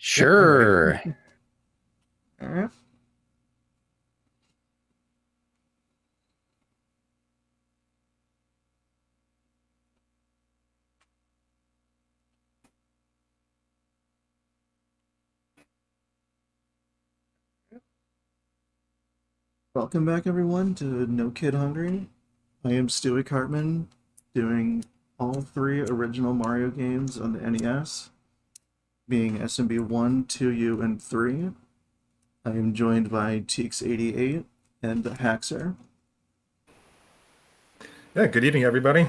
Sure. All right. Welcome back, everyone, to No Kid Hungry. I am Stewie Cartman, doing all three original Mario games on the NES, being SMB 1, 2U, and 3. I am joined by Teeks88 and Haxer. Yeah, good evening, everybody.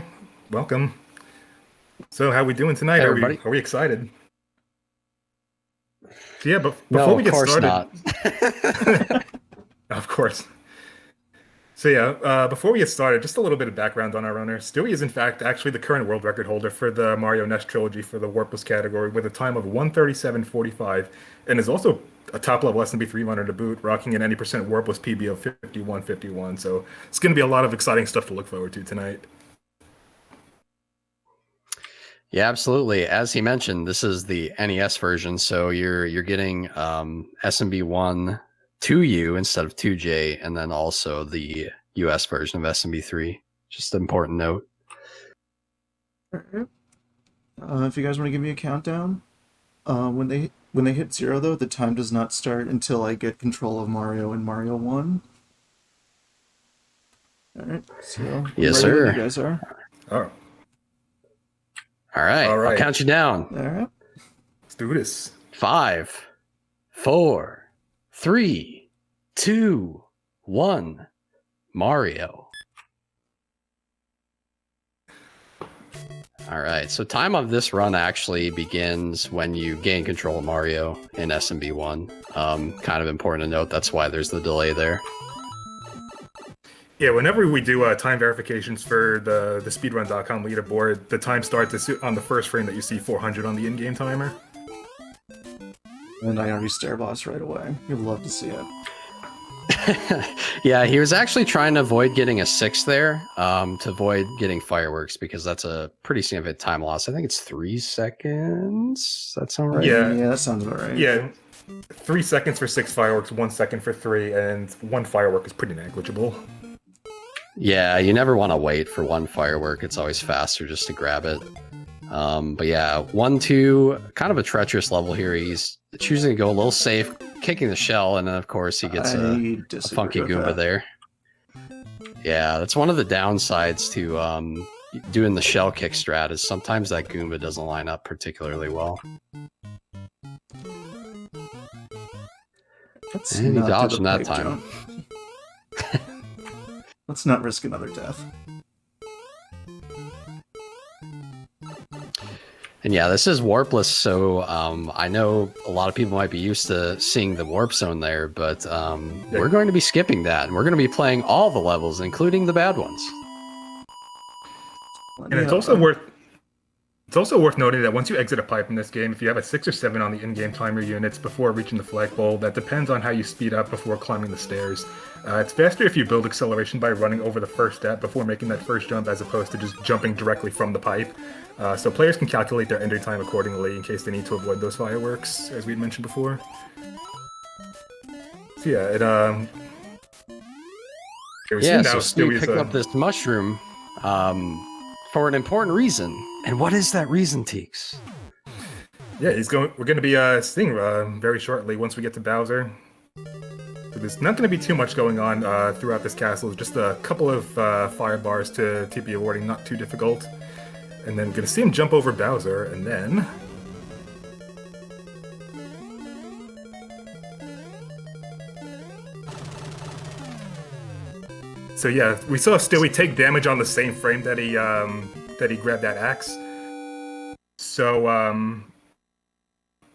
Welcome. So, how we doing tonight? Hey, are everybody. we excited? So, yeah, but No, before we of get course started, not. of course. So yeah, before we get started, just a little bit of background on our runner. Stewie is in fact actually the current world record holder for the Mario NES trilogy for the Warpless category with a time of 1:37.45, and is also a top level SMB3 runner to boot, rocking an 90% Warpless PB of 51.51. So it's going to be a lot of exciting stuff to look forward to tonight. Yeah, absolutely. As he mentioned, this is the NES version, so you're getting SMB1 2U instead of 2J, and then also the US version of SMB3. Just an important note. If you guys want to give me a countdown, when they hit 0, though, the time does not start until I get control of Mario in Mario 1. All right, so Yes, ready when sir. you guys are. Oh, All right. All right. I'll count you down. All right. let's do this. 5, 4, 3, 2, 1. Mario. All right, so time of this run actually begins when you gain control of Mario in SMB1. Kind of important to note, that's why there's the delay there. Yeah, whenever we do time verifications for the speedrun.com leaderboard, the time starts on the first frame that you see 400 on the in-game timer. And I already stare boss right away. You'd love to see it. Yeah, he was actually trying to avoid getting a 6 there, to avoid getting fireworks, because that's a pretty significant time loss. I think it's 3 seconds. That sound right? Yeah. Yeah, that sounds about right. Yeah, 3 seconds for 6 fireworks, 1 second for 3, and 1 firework is pretty negligible. Yeah, you never want to wait for 1 firework. It's always faster just to grab it. But yeah, 1, 2, kind of a treacherous level here. He's choosing to go a little safe, kicking the shell, and then of course he gets a funky Goomba there. Yeah, that's one of the downsides to doing the shell kick strat, is sometimes that Goomba doesn't line up particularly well. And he dodged in that time. Let's not risk another death. And yeah, this is Warpless, so I know a lot of people might be used to seeing the warp zone there, but we're going to be skipping that, and we're going to be playing all the levels, including the bad ones. And it's also worth noting that once you exit a pipe in this game, if you have a 6 or 7 on the in-game timer units before reaching the flagpole, that depends on how you speed up before climbing the stairs. It's faster if you build acceleration by running over the first step before making that first jump, as opposed to just jumping directly from the pipe. So players can calculate their ender time accordingly in case they need to avoid those fireworks, as we'd mentioned before. So yeah, so Steve picked up this mushroom for an important reason. And what is that reason, Teeks? Yeah, we're going to be seeing very shortly once we get to Bowser. So there's not going to be too much going on throughout this castle. Just a couple of fire bars to be avoiding, not too difficult. And then going to see him jump over Bowser, and then... So yeah, we saw Stewie take damage on the same frame that he grabbed that axe. So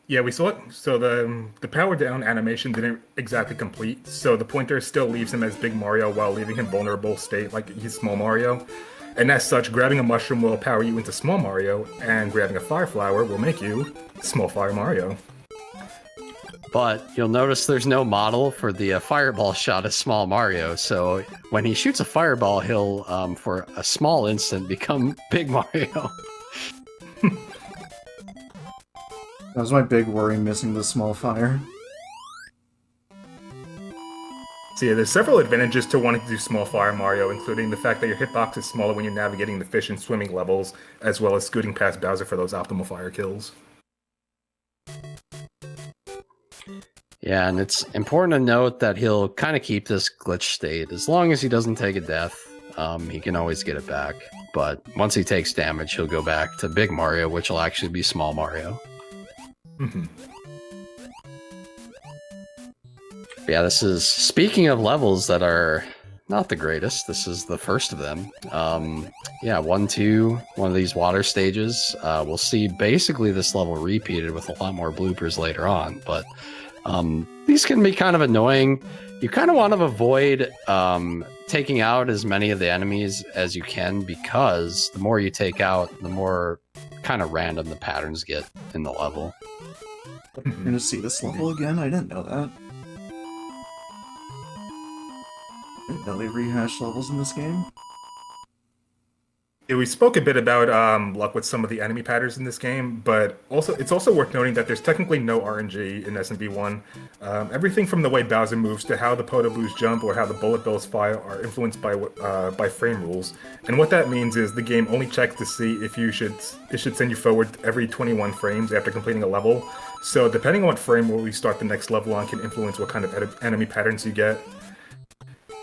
yeah, we saw it. So the power down animation didn't exactly complete. So the pointer still leaves him as Big Mario while leaving him vulnerable state like he's Small Mario. And as such, grabbing a mushroom will power you into Small Mario, and grabbing a fire flower will make you Small Fire Mario. But you'll notice there's no model for the fireball shot of Small Mario, so when he shoots a fireball, he'll, for a small instant, become Big Mario. That was my big worry, missing the small fire. So yeah, there's several advantages to wanting to do small fire Mario, including the fact that your hitbox is smaller when you're navigating the fish and swimming levels, as well as scooting past Bowser for those optimal fire kills. Yeah, and it's important to note that he'll kind of keep this glitch state. As long as he doesn't take a death, he can always get it back. But once he takes damage, he'll go back to Big Mario, which will actually be Small Mario. Yeah, this is, speaking of levels that are not the greatest, this is the first of them. Yeah, 1, 2, one of these water stages. We'll see basically this level repeated with a lot more bloopers later on, but these can be kind of annoying. You kind of want to avoid taking out as many of the enemies as you can, because the more you take out, the more kind of random the patterns get in the level. You're gonna see this level again? I didn't know that. I didn't know they rehashed levels in this game. Yeah, we spoke a bit about luck with some of the enemy patterns in this game, but it's also worth noting that there's technically no RNG in SMB1. Everything from the way Bowser moves to how the Podoboos jump or how the bullet bills fire are influenced by frame rules. And what that means is the game only checks to see if it should send you forward every 21 frames after completing a level. So depending on what frame rule you start the next level on can influence what kind of enemy patterns you get.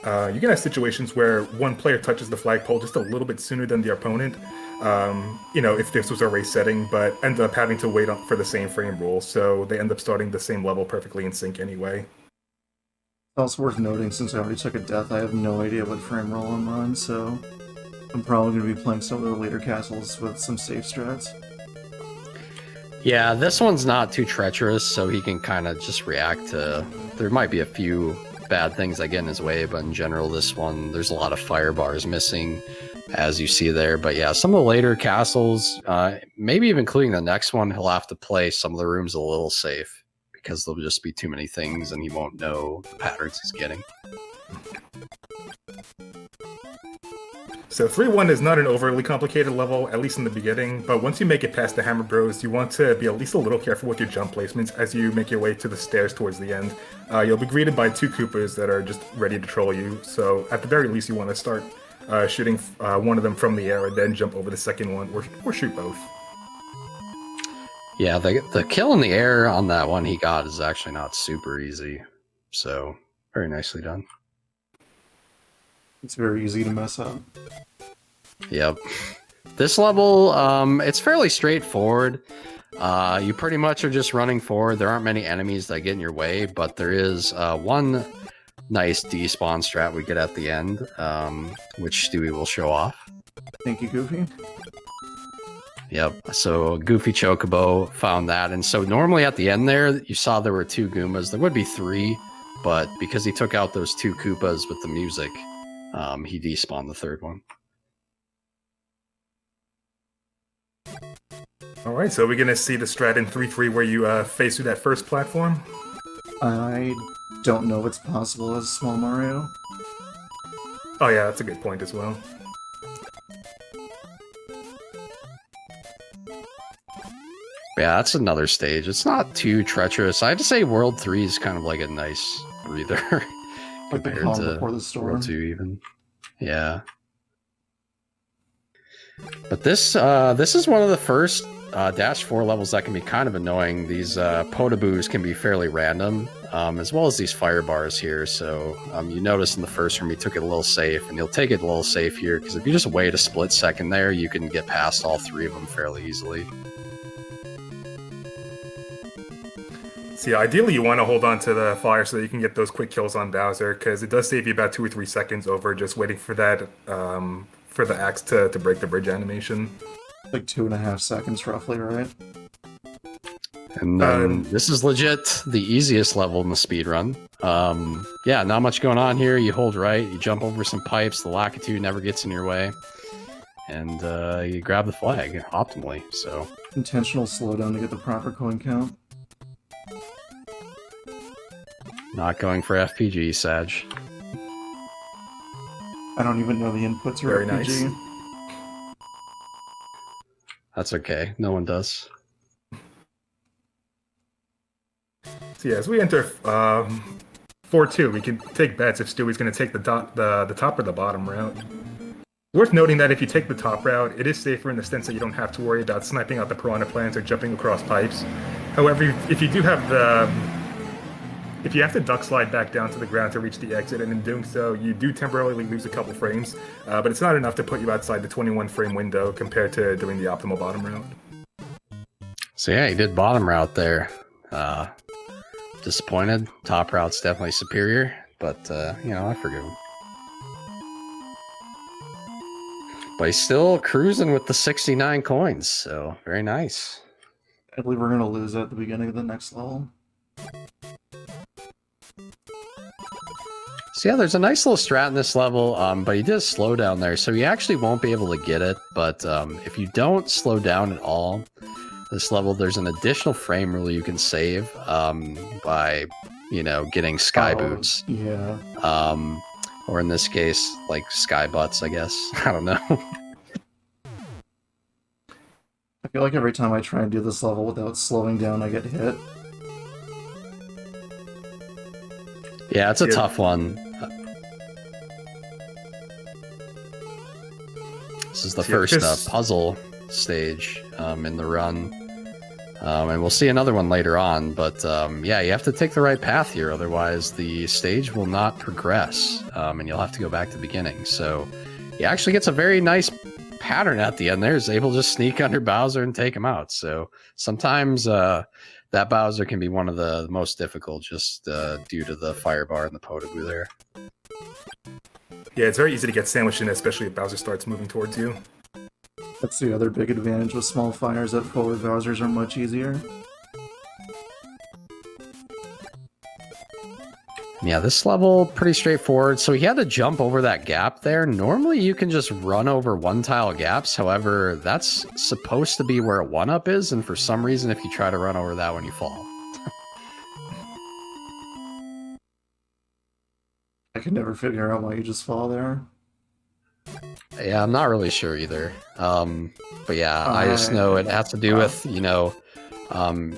You can have situations where one player touches the flagpole just a little bit sooner than the opponent, if this was a race setting, but end up having to wait for the same frame rule, so they end up starting the same level perfectly in sync anyway. It's also worth noting, since I already took a death, I have no idea what frame roll I'm on, so I'm probably going to be playing some of the later castles with some safe strats. Yeah, this one's not too treacherous, so he can kind of just react to... There might be a few bad things that get in his way, but in general, this one, there's a lot of fire bars missing, as you see there. But yeah, some of the later castles, maybe even including the next one, he'll have to play some of the rooms a little safe, because there'll just be too many things and he won't know the patterns he's getting. So 3-1 is not an overly complicated level, at least in the beginning, but once you make it past the Hammer Bros, you want to be at least a little careful with your jump placements as you make your way to the stairs towards the end. You'll be greeted by 2 Koopas that are just ready to troll you, so at the very least you want to start shooting one of them from the air and then jump over the second one, or shoot both. Yeah, the kill in the air on that one he got is actually not super easy, so very nicely done. It's very easy to mess up. Yep. This level, it's fairly straightforward. You pretty much are just running forward. There aren't many enemies that get in your way, but there is one nice despawn strat we get at the end, which Stewie will show off. Thank you, Goofy. Yep, so Goofy Chocobo found that, and so normally at the end there, you saw there were 2 Goombas. There would be 3, but because he took out those 2 Koopas with the music, he despawned the 3rd one. Alright, so we're going to see the strat in 3-3 where you face through that first platform? I don't know what's possible as Small Mario. Oh yeah, that's a good point as well. Yeah, that's another stage. It's not too treacherous. I have to say World 3 is kind of like a nice breather Like the compared calm to before the storm. World 2 even. Yeah. But this is one of the first Dash 4 levels that can be kind of annoying. These Podoboos can be fairly random, as well as these fire bars here. So you notice in the first room he took it a little safe, and you'll take it a little safe here, because if you just wait a split second there, you can get past all 3 of them fairly easily. So yeah, ideally you want to hold on to the fire so that you can get those quick kills on Bowser, because it does save you about 2 or 3 seconds over just waiting for that for the axe to break the bridge animation. Like 2.5 seconds roughly, right? And then this is legit the easiest level in the speedrun. Yeah, not much going on here. You hold right, you jump over some pipes, the Lakitu never gets in your way, and you grab the flag optimally. So Intentional slowdown to get the proper coin count. not going for FPG, Sag. I don't even know the inputs are Very RPG. nice. That's okay. No one does. So yeah, as we enter 4-2, we can take bets if Stewie's going to take the top or the bottom route. Worth noting that if you take the top route, it is safer in the sense that you don't have to worry about sniping out the piranha plants or jumping across pipes. However, if you have to duck slide back down to the ground to reach the exit, and in doing so, you do temporarily lose a couple frames, but it's not enough to put you outside the 21 frame window compared to doing the optimal bottom route. So yeah, he did bottom route there. Disappointed. Top route's definitely superior, but you know, I forgive him. But he's still cruising with the 69 coins, so very nice. I believe we're going to lose at the beginning of the next level. So yeah, there's a nice little strat in this level, but he does slow down there, so you actually won't be able to get it. But if you don't slow down at all, this level, there's an additional frame rule you can save by, you know, getting sky boots. Yeah. Or in this case, like sky butts, I guess. I don't know. I feel like every time I try and do this level without slowing down, I get hit. Yeah, it's a tough one. This is the first puzzle stage in the run. And we'll see another one later on, but yeah, you have to take the right path here, otherwise the stage will not progress, and you'll have to go back to the beginning. So he actually gets a very nice pattern at the end there. He's able to just sneak under Bowser and take him out. So sometimes that Bowser can be one of the most difficult just due to the fire bar and the Potaboo there. Yeah, it's very easy to get sandwiched in, especially if Bowser starts moving towards you. That's the other big advantage with small fires, that forward Bowsers are much easier. Yeah, this level, pretty straightforward. So he had to jump over that gap there. Normally you can just run over one tile gaps. However, that's supposed to be where a 1-up is. And for some reason, if you try to run over that one, you fall. I can never figure out why you just fall there. Yeah, I'm not really sure either. But yeah, I just know it has to do with, you know,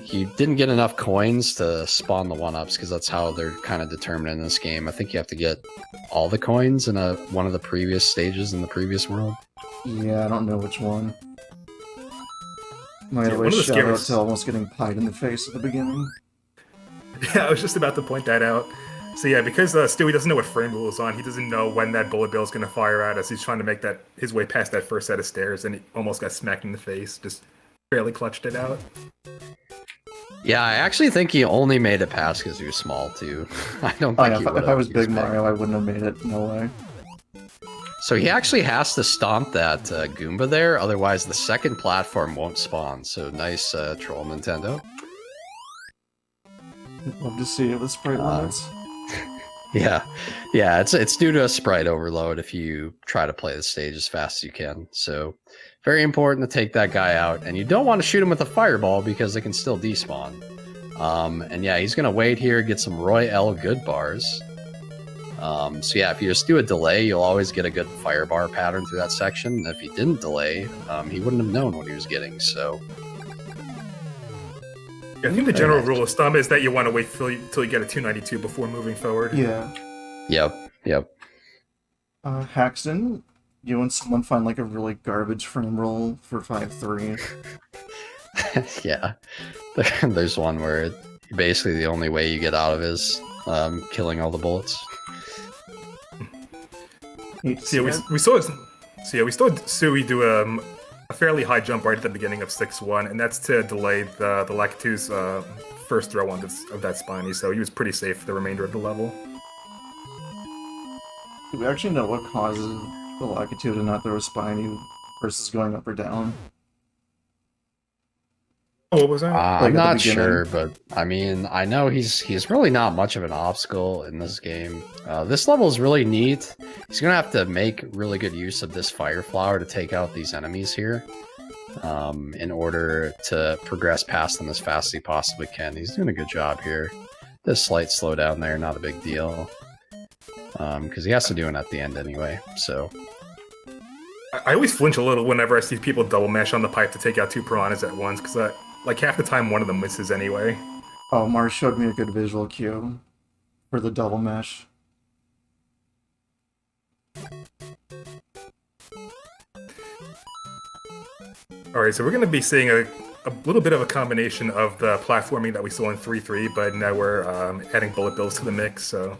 he didn't get enough coins to spawn the 1-ups because that's how they're kind of determined in this game. I think you have to get all the coins in one of the previous stages in the previous world. Yeah, I don't know which one. Might always shout out to almost getting pied in the face at the beginning. Yeah, I was just about to point that out. So yeah, because Stewie doesn't know what frame rule is on, he doesn't know when that bullet bill is going to fire out as he's trying to make his way past that first set of stairs, and he almost got smacked in the face, just barely clutched it out. Yeah, I actually think he only made it past because he was small, too. I don't think he would have. If I was Big Mario, I wouldn't have made it, no way. So he actually has to stomp that Goomba there, otherwise the second platform won't spawn. So nice troll, Nintendo. Love to see it with sprite limits. Yeah, it's due to a sprite overload if you try to play the stage as fast as you can. So very important to take that guy out, and you don't want to shoot him with a fireball because they can still despawn. And yeah, he's gonna wait here, get some Roy L good bars. So yeah, if you just do a delay, you'll always get a good fire bar pattern through that section. And if he didn't delay, he wouldn't have known what he was getting. So I think the general rule of thumb is that you want to wait till you get a 292 before moving forward. Yeah. Yep. Haxton, you and someone find like a really garbage frame roll for 5-3. Yeah. There's one where basically the only way you get out of is killing all the bullets. So yeah, we saw Sui do a fairly high jump right at the beginning of 6-1, and that's to delay the Lakitu's first throw of that spiny, so he was pretty safe for the remainder of the level. Do we actually know what causes the Lakitu to not throw a spiny versus going up or down? Oh, what was that? I'm not sure, but I mean, I know he's really not much of an obstacle in this game. This level is really neat. He's gonna have to make really good use of this fire flower to take out these enemies here, in order to progress past them as fast as he possibly can. He's doing a good job here. This slight slowdown there, not a big deal, because he has to do it at the end anyway. So I always flinch a little whenever I see people double mash on the pipe to take out two piranhas at once, because like half the time one of them misses anyway. Oh, Mars showed me a good visual cue for the double mesh. Alright, so we're going to be seeing a little bit of a combination of the platforming that we saw in 3.3, but now we're adding bullet bills to the mix, so...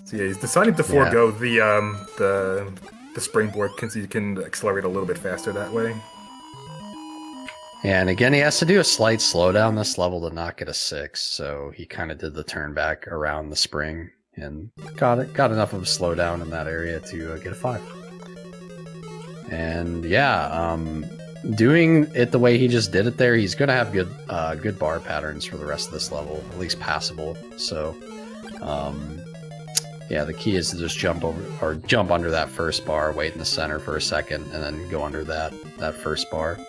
So yeah, he's deciding to forego the springboard because he can accelerate a little bit faster that way. And again, he has to do a slight slowdown this level to not get a 6, so he kind of did the turn back around the spring and got enough of a slowdown in that area to get a 5. And yeah, doing it the way he just did it there, he's going to have good bar patterns for the rest of this level, at least passable. So yeah, the key is to just jump over or jump under that first bar, wait in the center for a second, and then go under that first bar.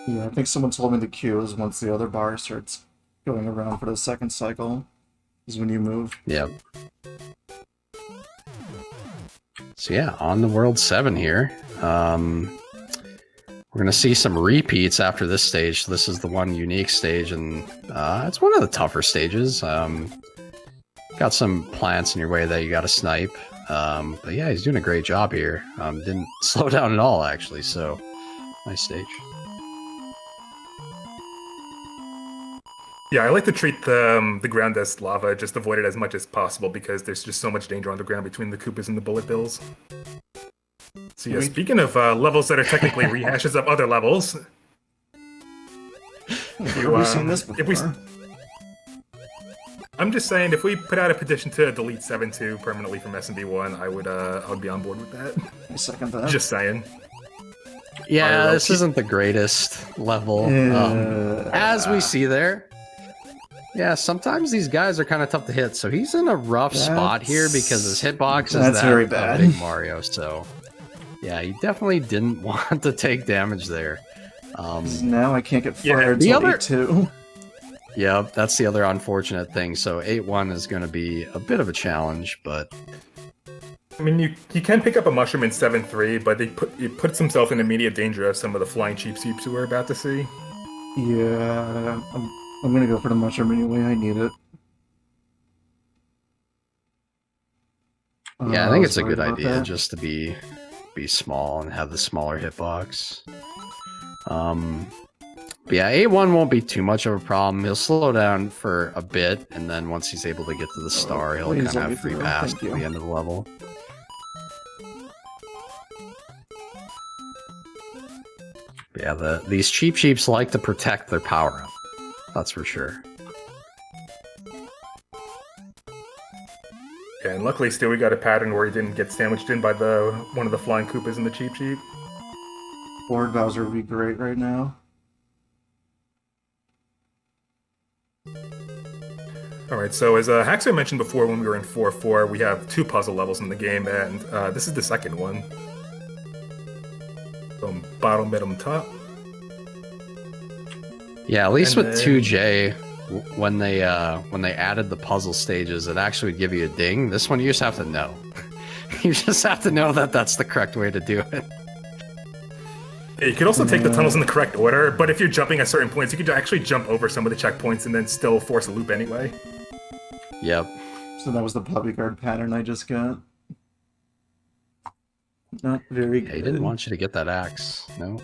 Yeah, I think someone told me the cue is once the other bar starts going around for the second cycle is when you move. Yep. So yeah, on the World 7 here. We're going to see some repeats after this stage. This is the one unique stage, and it's one of the tougher stages. Got some plants in your way that you got to snipe. But yeah, he's doing a great job here. Didn't slow down at all, actually, so nice stage. Yeah, I like to treat the ground as lava, just avoid it as much as possible because there's just so much danger on the ground between the Koopas and the bullet bills. So yeah, speaking of levels that are technically rehashes of other levels... We've seen this before. I'm just saying, if we put out a petition to delete 7.2 permanently from SMB1, I would be on board with that. I second that. Just saying. Yeah, this isn't the greatest level, as we see there. Yeah, sometimes these guys are kind of tough to hit, so he's in a rough spot here because his hitbox is that very bad. Big Mario, so yeah, he definitely didn't want to take damage there. Now I can't get fired till 8-2. Yep, that's the other unfortunate thing. So 8-1 is going to be a bit of a challenge, but... I mean, you can pick up a mushroom in 7.3, but he puts himself in immediate danger of some of the flying cheap seeps we're about to see. Yeah, I'm gonna go for the mushroom anyway, I need it. Yeah, I think it's a good idea just to be small and have the smaller hitbox. But yeah, 8-1 won't be too much of a problem. He'll slow down for a bit, and then once he's able to get to the star, he'll kind of have free pass to the end of the level. But yeah, these cheap cheeps like to protect their power-up. That's for sure. Yeah, and luckily still we got a pattern where he didn't get sandwiched in by one of the flying Koopas in the cheap cheap. Lord Bowser would be great right now. Alright, so as Haxer mentioned before when we were in 4.4, we have 2 puzzle levels in the game, and this is the second one. From bottom, middle, top. Yeah, at least with 2J, when they added the puzzle stages, it actually would give you a ding. This one, you just have to know. You just have to know that that's the correct way to do it. Yeah, you could also take the tunnels in the correct order, but if you're jumping at certain points, you could actually jump over some of the checkpoints and then still force a loop anyway. Yep. So that was the puppy guard pattern I just got. Not very good. He didn't want you to get that axe. No.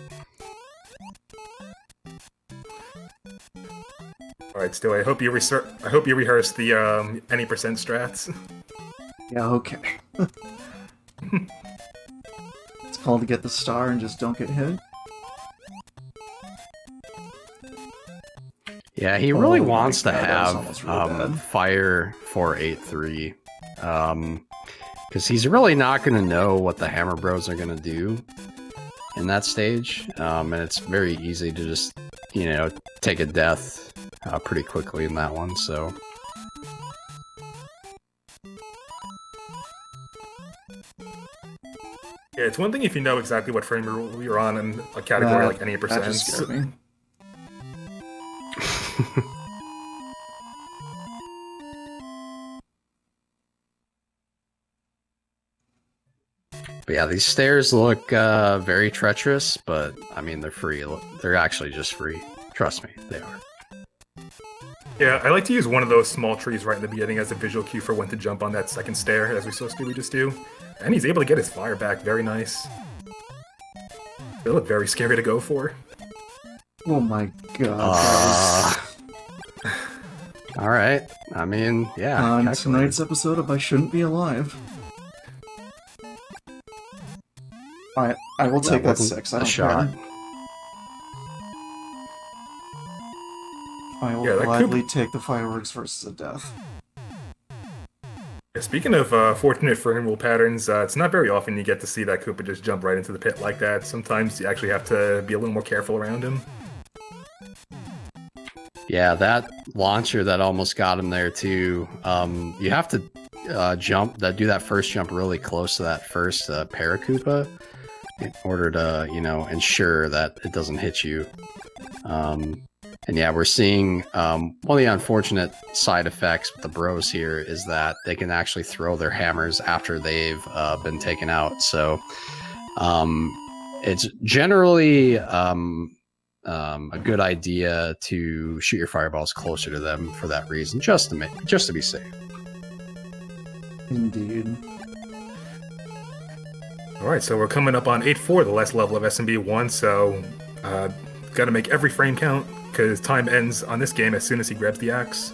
Alright, Stu, I hope you rehearse the any percent strats. Yeah, okay. It's called to get the star and just don't get hit. Yeah, he really wants to God, have really Fire 483. Because he's really not going to know what the Hammer Bros are going to do in that stage. And it's very easy to just, take a death pretty quickly in that one, so... Yeah, it's one thing if you know exactly what frame you're on in a category like any percent. That just scared me. But yeah, these stairs look very treacherous, but I mean, they're free. They're actually just free. Trust me, they are. Yeah, I like to use one of those small trees right in the beginning as a visual cue for when to jump on that second stair, as we saw Stewie just do. And he's able to get his fire back, very nice. They look very scary to go for. Oh my god, guys. Alright, I mean, yeah. On calculated. tonight's episode of I Shouldn't Be Alive. I will take that wasn't 6, I a don't shot. care. I will Yeah, that gladly take the fireworks versus a death. Yeah, speaking of fortunate frame rule patterns, it's not very often you get to see that Koopa just jump right into the pit like that. Sometimes you actually have to be a little more careful around him. Yeah, that launcher that almost got him there too. You have to do that first jump really close to that first Paracoopa in order to, ensure that it doesn't hit you. And yeah, we're seeing one of the unfortunate side effects with the bros here is that they can actually throw their hammers after they've been taken out. So it's generally a good idea to shoot your fireballs closer to them for that reason, just to be safe. Indeed. Alright, so we're coming up on 8-4, the last level of SMB1, so gotta make every frame count, because time ends on this game as soon as he grabs the axe.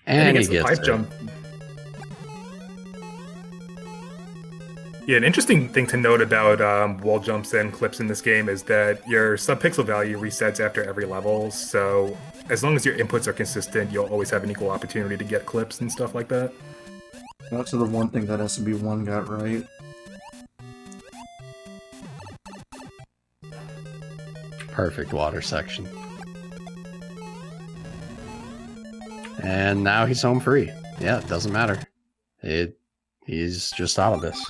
And he the gets pipe it. jump. Yeah, an interesting thing to note about wall jumps and clips in this game is that your sub-pixel value resets after every level, so as long as your inputs are consistent, you'll always have an equal opportunity to get clips and stuff like that. That's the one thing that SMB1 got right. Perfect water section. And now he's home free. Yeah, it doesn't matter. He's just out of this.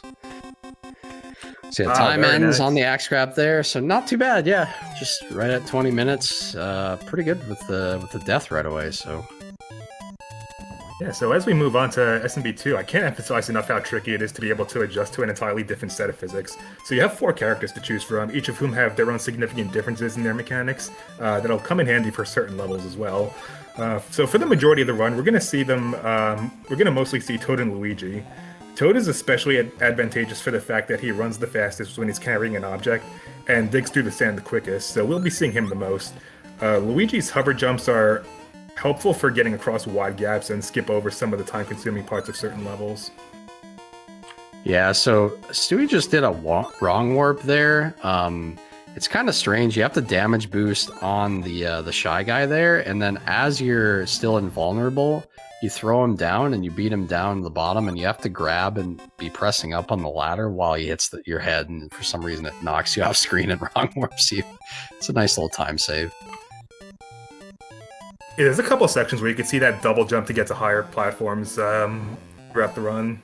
So yeah, time very ends nice. on the axe grab there, so not too bad. Yeah, just right at 20 minutes. Pretty good with the death right away. So Yeah, so as we move on to SMB2, I can't emphasize enough how tricky it is to be able to adjust to an entirely different set of physics. So you have 4 characters to choose from, each of whom have their own significant differences in their mechanics that'll come in handy for certain levels as well. So for the majority of the run, we're going to see them, we're going to mostly see Toad and Luigi. Toad is especially advantageous for the fact that he runs the fastest when he's carrying an object and digs through the sand the quickest, so we'll be seeing him the most. Luigi's hover jumps are helpful for getting across wide gaps and skip over some of the time-consuming parts of certain levels. yeah, so Stewie just did a wrong warp there. It's kind of strange. You have to damage boost on the Shy Guy there, and then as you're still invulnerable, you throw him down and you beat him down to the bottom, and you have to grab and be pressing up on the ladder while he hits your head, and for some reason it knocks you off screen and wrong warps you. It's a nice little time save. Yeah, there's a couple sections where you can see that double jump to get to higher platforms throughout the run.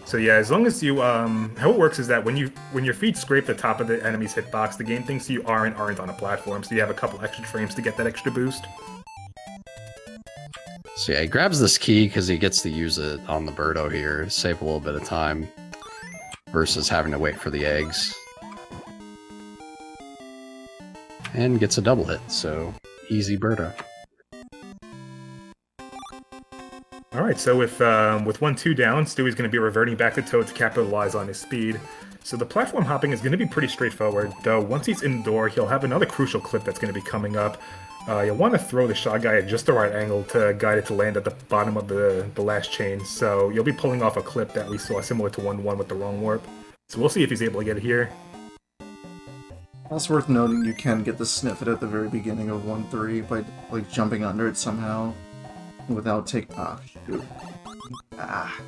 So yeah, as long as you, how it works is that when your feet scrape the top of the enemy's hitbox, the game thinks you aren't on a platform, so you have a couple extra frames to get that extra boost. So yeah, he grabs this key because he gets to use it on the Birdo here to save a little bit of time versus having to wait for the eggs. And gets a double hit, so easy Birdo. Alright, so with 1-2 down, Stewie's going to be reverting back to Toad to capitalize on his speed. So the platform hopping is going to be pretty straightforward, though once he's indoor, he'll have another crucial clip that's going to be coming up. You'll want to throw the Shy Guy at just the right angle to guide it to land at the bottom of the last chain, so you'll be pulling off a clip that we saw similar to 1-1 with the wrong warp. So we'll see if he's able to get it here. Also worth noting, you can get the sniffet at the very beginning of 1-3 by like jumping under it somehow without taking. Ah, shoot. Ah.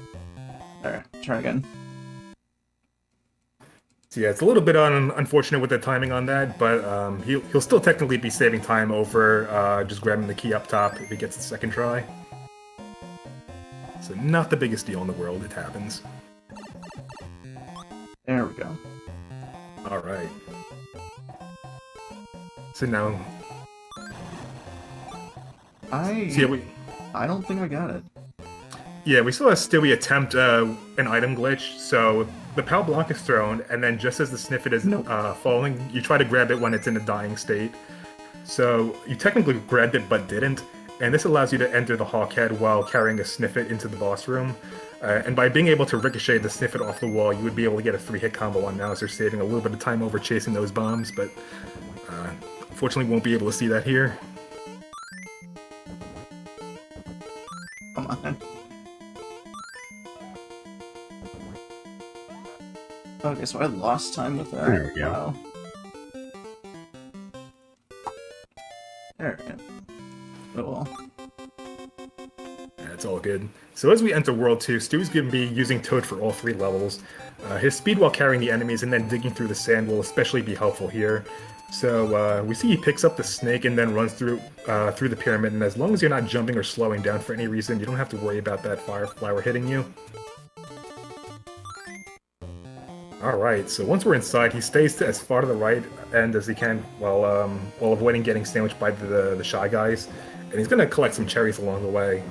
There, try again. So yeah, it's a little bit unfortunate with the timing on that, but he'll still technically be saving time over just grabbing the key up top if he gets the second try. So not the biggest deal in the world, it happens. There we go. Alright. So now... I don't think I got it. Yeah, we saw Stewie attempt an item glitch, so the Pal Block is thrown, and then just as the Sniffet is falling, you try to grab it when it's in a dying state. So you technically grabbed it but didn't, and this allows you to enter the Hawk Head while carrying a Sniffet into the boss room. And by being able to ricochet the Sniffet off the wall, you would be able to get a 3-hit combo on Mauser, saving a little bit of time over chasing those bombs, but unfortunately won't be able to see that here. Come on. Okay, so I lost time with that. There we go. Wow. There we go. Oh well. That's all good. So as we enter World 2, Stu's going to be using Toad for all 3 levels. His speed while carrying the enemies and then digging through the sand will especially be helpful here. So we see he picks up the snake and then runs through the pyramid, and as long as you're not jumping or slowing down for any reason, you don't have to worry about that fire flower hitting you. Alright, so once we're inside, he stays to as far to the right end as he can while avoiding getting sandwiched by the Shy Guys, and he's going to collect some cherries along the way.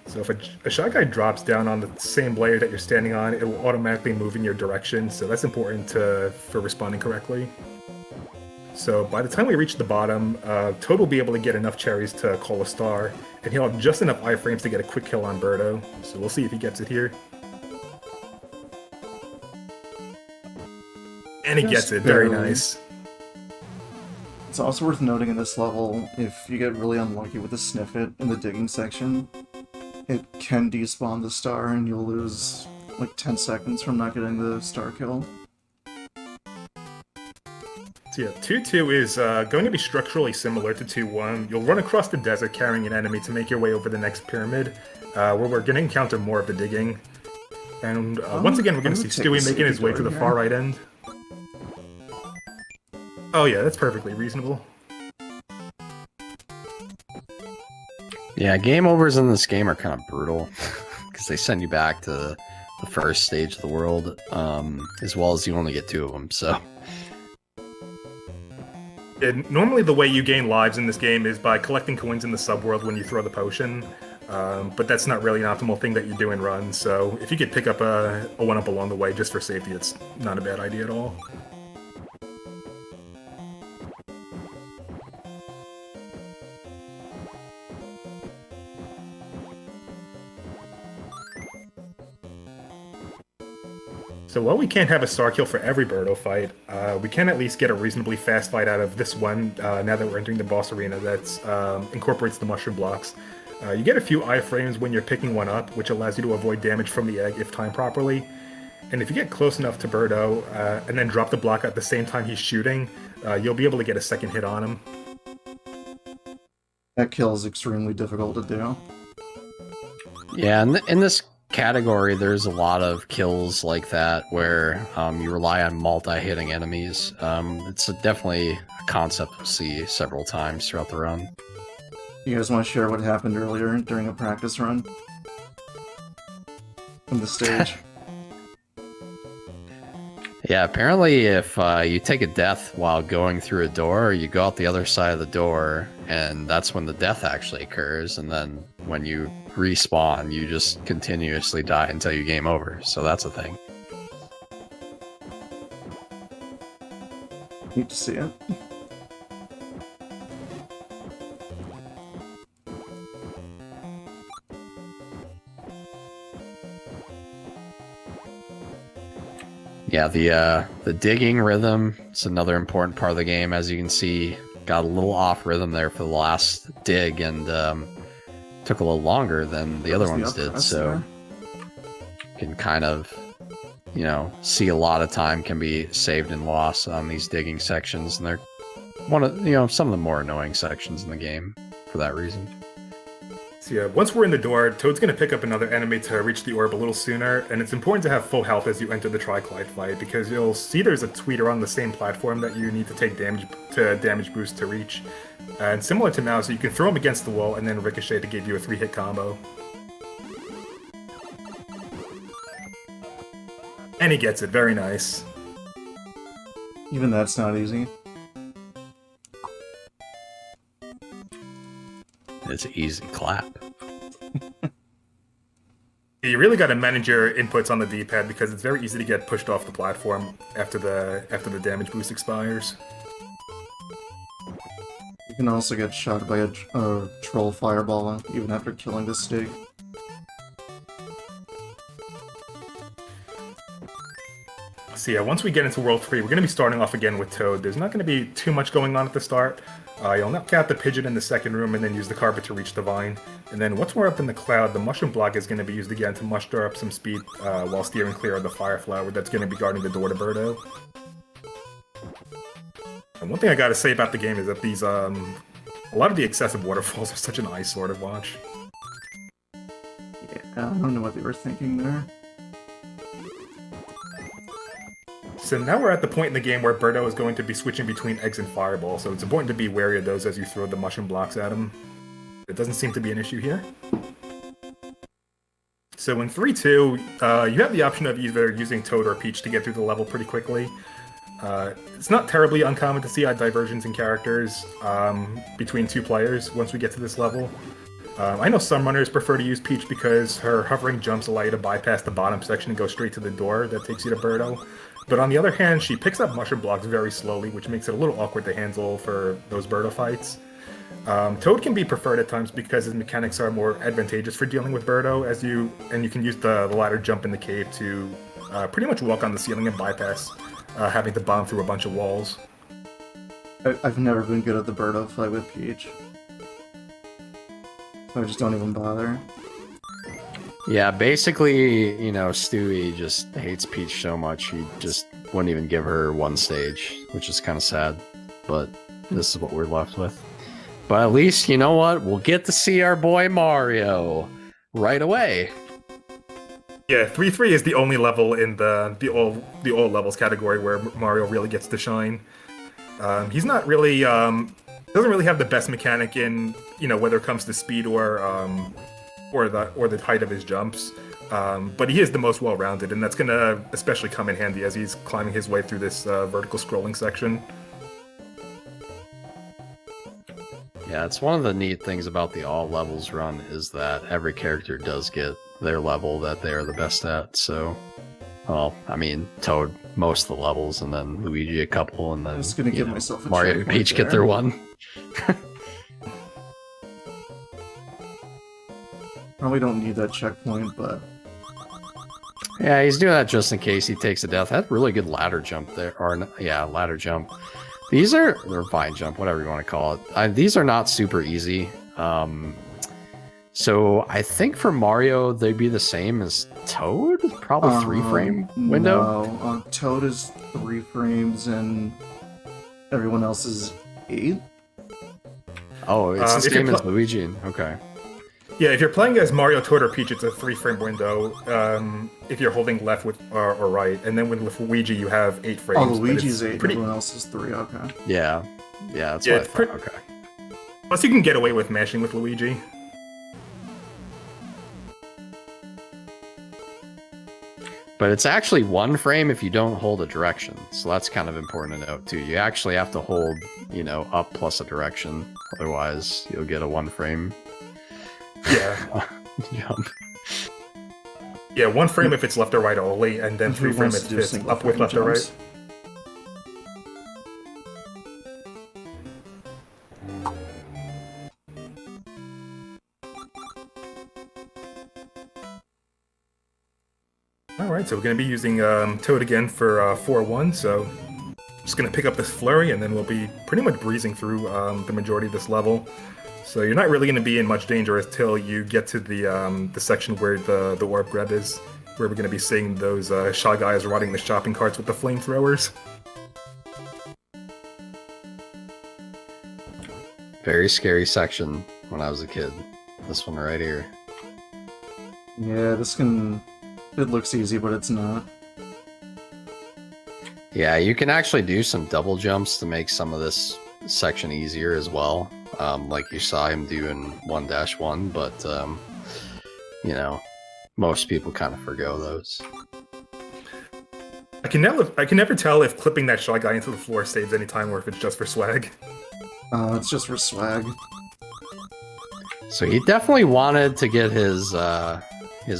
So if a Shy Guy drops down on the same layer that you're standing on, it will automatically move in your direction, so that's important for responding correctly. So by the time we reach the bottom, Toad will be able to get enough cherries to call a star, and he'll have just enough iframes to get a quick kill on Birdo, so we'll see if he gets it here. And he gets it, very nice. It's also worth noting in this level, if you get really unlucky with the Sniffet in the digging section, it can despawn the star and you'll lose like 10 seconds from not getting the star kill. So yeah, 2-2 is going to be structurally similar to 2-1. You'll run across the desert carrying an enemy to make your way over the next pyramid, where we're going to encounter more of the digging. And once again, we're going to see Stewie making his way to the far right end. Oh yeah, that's perfectly reasonable. Yeah, game overs in this game are kind of brutal because they send you back to the first stage of the world, as well as you only get 2 of them. So normally the way you gain lives in this game is by collecting coins in the subworld when you throw the potion, but that's not really an optimal thing that you do in runs. So if you could pick up a 1-up along the way just for safety, it's not a bad idea at all. So while we can't have a star kill for every Birdo fight, we can at least get a reasonably fast fight out of this one now that we're entering the boss arena that incorporates the mushroom blocks. You get a few iframes when you're picking one up, which allows you to avoid damage from the egg if timed properly. And if you get close enough to Birdo and then drop the block at the same time he's shooting, you'll be able to get a second hit on him. That kill is extremely difficult to do. yeah, in this category, there's a lot of kills like that where you rely on multi-hitting enemies. It's definitely a concept we'll see several times throughout the run. You guys want to share what happened earlier during a practice run? On the stage? Yeah, apparently if you take a death while going through a door, you go out the other side of the door, and that's when the death actually occurs, and then when you respawn, you just continuously die until you game over, so that's a thing. Need to see it. Yeah, the digging rhythm is another important part of the game. As you can see, got a little off rhythm there for the last dig, and took a little longer than the other ones did. So you can kind of, you know, see a lot of time can be saved and lost on these digging sections, and they're one of, you know, some of the more annoying sections in the game for that reason. So yeah, once we're in the door, Toad's going to pick up another enemy to reach the orb a little sooner, and it's important to have full health as you enter the Triclide fight, because you'll see there's a tweeter on the same platform that you need to take damage boost to reach. And similar to Mauser, you can throw him against the wall and then ricochet to give you a 3-hit combo. And he gets it, very nice. Even that's not easy. It's an easy clap. You really got to manage your inputs on the D-pad because it's very easy to get pushed off the platform after the damage boost expires. can also get shot by a troll fireball even after killing the Stig. So yeah, once we get into World 3, we're going to be starting off again with Toad. There's not going to be too much going on at the start. You'll knock out the pigeon in the second room and then use the carpet to reach the vine. And then once we're up in the cloud, the mushroom block is going to be used again to muster up some speed while steering clear of the fire flower that's going to be guarding the door to Birdo. And one thing I got to say about the game is that these, a lot of the excessive waterfalls are such an eyesore to watch. Yeah, I don't know what they were thinking there. So now we're at the point in the game where Birdo is going to be switching between eggs and fireball, so it's important to be wary of those as you throw the mushroom blocks at him. It doesn't seem to be an issue here. So in 3-2, you have the option of either using Toad or Peach to get through the level pretty quickly. It's not terribly uncommon to see diversions in characters between two players once we get to this level. I know some runners prefer to use Peach because her hovering jumps allow you to bypass the bottom section and go straight to the door that takes you to Birdo. But on the other hand, she picks up mushroom blocks very slowly, which makes it a little awkward to handle for those Birdo fights. Toad can be preferred at times because his mechanics are more advantageous for dealing with Birdo, and you can use the ladder jump in the cave to pretty much walk on the ceiling and bypass having to bomb through a bunch of walls. I've never been good at the Birdo fight with Peach. I just don't even bother. Yeah, basically, you know, Stewie just hates Peach so much, he just wouldn't even give her one stage, which is kind of sad, but this is what we're left with. But at least, you know what, we'll get to see our boy Mario right away. Yeah, 3-3 is the only level in the all levels category where Mario really gets to shine. He's not really, doesn't really have the best mechanic in, you know, whether it comes to speed or the height of his jumps, but he is the most well-rounded, and that's going to especially come in handy as he's climbing his way through this vertical scrolling section. Yeah, it's one of the neat things about the all levels run is that every character does get their level that they are the best at. So, well, I mean, Toad most of the levels, and then Luigi a couple, and then I'm just gonna give myself a Mario and checkpoint Peach get there. their one. Probably don't need that checkpoint, but Yeah, he's doing that just in case he takes a death. That's really good ladder jump there, or yeah, ladder jump. These are, or vine jump, whatever you want to call it. These are not super easy. So I think for Mario, they'd be the same as Toad? Probably 3-frame window? No, Toad is 3 frames and everyone else is 8. Oh, it's the if you're same as Luigi. Okay. Yeah, if you're playing as Mario, Toad, or Peach, it's a 3-frame window. If you're holding left with or right, and then with Luigi, you have 8 frames. Oh, Luigi's 8, pretty... everyone else is 3, okay. Yeah. Yeah, that's Yeah, what I thought. Okay. Plus, you can get away with mashing with Luigi. But it's actually 1 frame if you don't hold a direction. So that's kind of important to note, too. You actually have to hold, you know, up plus a direction. Otherwise, you'll get a 1 frame Yeah. jump. Yeah, 1 frame if it's left or right only, and then 3 frames if it's up with left or right. Alright, so we're going to be using Toad again for 4-1, so just going to pick up this flurry, and then we'll be pretty much breezing through the majority of this level. So you're not really going to be in much danger until you get to the section where the orb grab is, where we're going to be seeing those Shy Guys riding the shopping carts with the flamethrowers. Very scary section when I was a kid. This one right here. Yeah, this can... It looks easy, but it's not. Yeah, you can actually do some double jumps to make some of this section easier as well. Like you saw him do in 1-1, but you know, most people kind of forgo those. I can never tell if clipping that Shy Guy into the floor saves any time or if it's just for swag. It's just for swag. So he definitely wanted to get his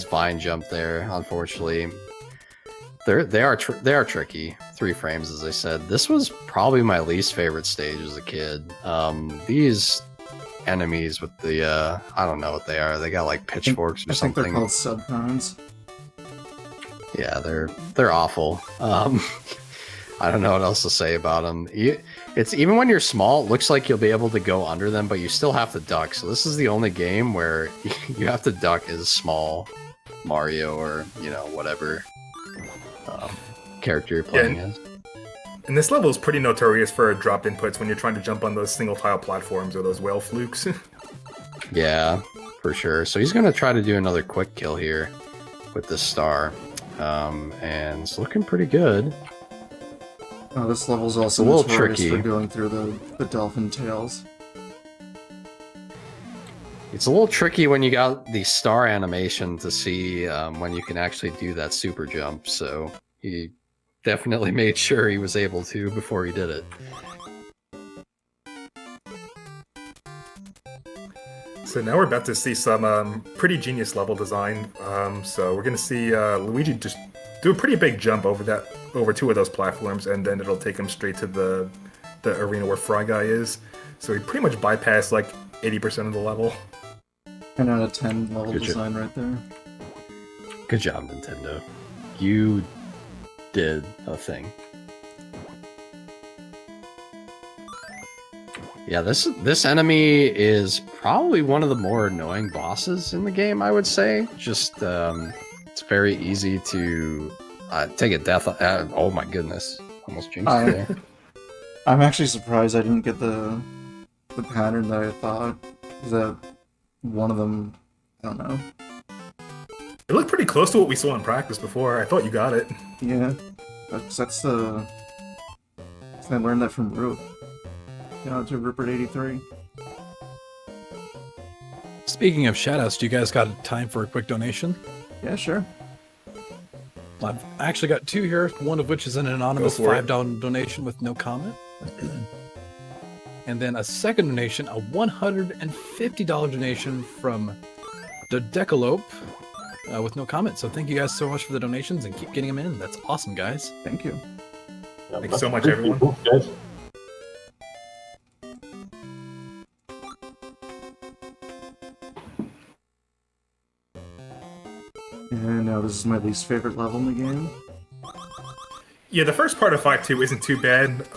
vine jump there. Unfortunately, they are tricky. 3 frames, as I said. This was probably my least favorite stage as a kid. These enemies with the I don't know what they are. They got like pitchforks or I think they're something. called subcons. Yeah, they're awful. I don't know what else to say about them. It's even when you're small, it looks like you'll be able to go under them, but you still have to duck. So this is the only game where you have to duck as small Mario or whatever character you're playing as. And this level is pretty notorious for dropped inputs when you're trying to jump on those single tile platforms or those whale flukes. Yeah, for sure. So he's gonna try to do another quick kill here with this star, and it's looking pretty good. Oh, this level's also a little notorious tricky. for going through the dolphin tails. It's a little tricky when you got the star animation to see when you can actually do that super jump. So he definitely made sure he was able to before he did it. So now we're about to see some pretty genius level design. So we're going to see Luigi just do a pretty big jump over 2 of those platforms, and then it'll take him straight to the arena where Fry Guy is. So he pretty much bypassed like 80% of the level. 10 out of 10 level Good design right there. Good job, Nintendo. You did a thing. Yeah, this enemy is probably one of the more annoying bosses in the game, I would say. Just, it's very easy to take a death. Oh my goodness. Almost jinxed it there. I'm actually surprised I didn't get the pattern that I thought. That one of them, I don't know. It looked pretty close to what we saw in practice before. I thought you got it. Yeah, that's I learned that from Root. Shout out to Rupert83. Speaking of shoutouts, do you guys got time for a quick donation? Yeah, sure. I've actually got 2 here, one of which is an anonymous Go for it. $5 donation with no comment. And then a second donation, a $150 donation from the Decalope with no comment. So thank you guys so much for the donations and keep getting them in. That's awesome, guys. Thank you. Thank you so much, everyone. Guys. And now this is my least favorite level in the game. Yeah, the first part of Fight 2 isn't too bad.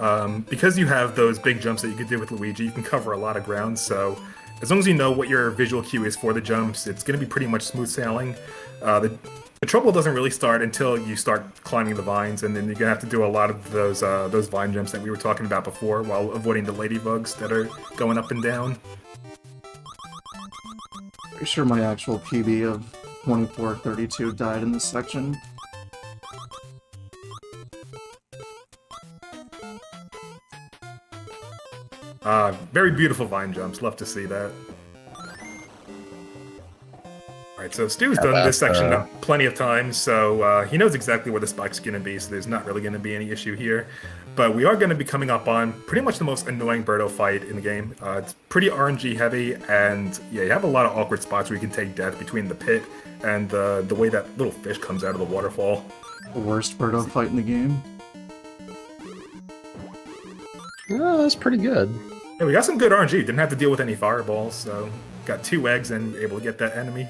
Because you have those big jumps that you can do with Luigi, you can cover a lot of ground, so as long as you know what your visual cue is for the jumps, it's going to be pretty much smooth sailing. The trouble doesn't really start until you start climbing the vines, and then you're going to have to do a lot of those vine jumps that we were talking about before, while avoiding the ladybugs that are going up and down. Pretty sure my actual PB of 24:32 died in this section. Very beautiful vine jumps. Love to see that. Alright, so Stu's done this section plenty of times, so he knows exactly where the spike's going to be, so there's not really going to be any issue here. But we are going to be coming up on pretty much the most annoying Birdo fight in the game. It's pretty RNG heavy, and yeah, you have a lot of awkward spots where you can take death between the pit and the way that little fish comes out of the waterfall. The worst Birdo fight in the game. Oh, that's pretty good. Yeah, we got some good RNG. Didn't have to deal with any fireballs, so got 2 eggs and able to get that enemy.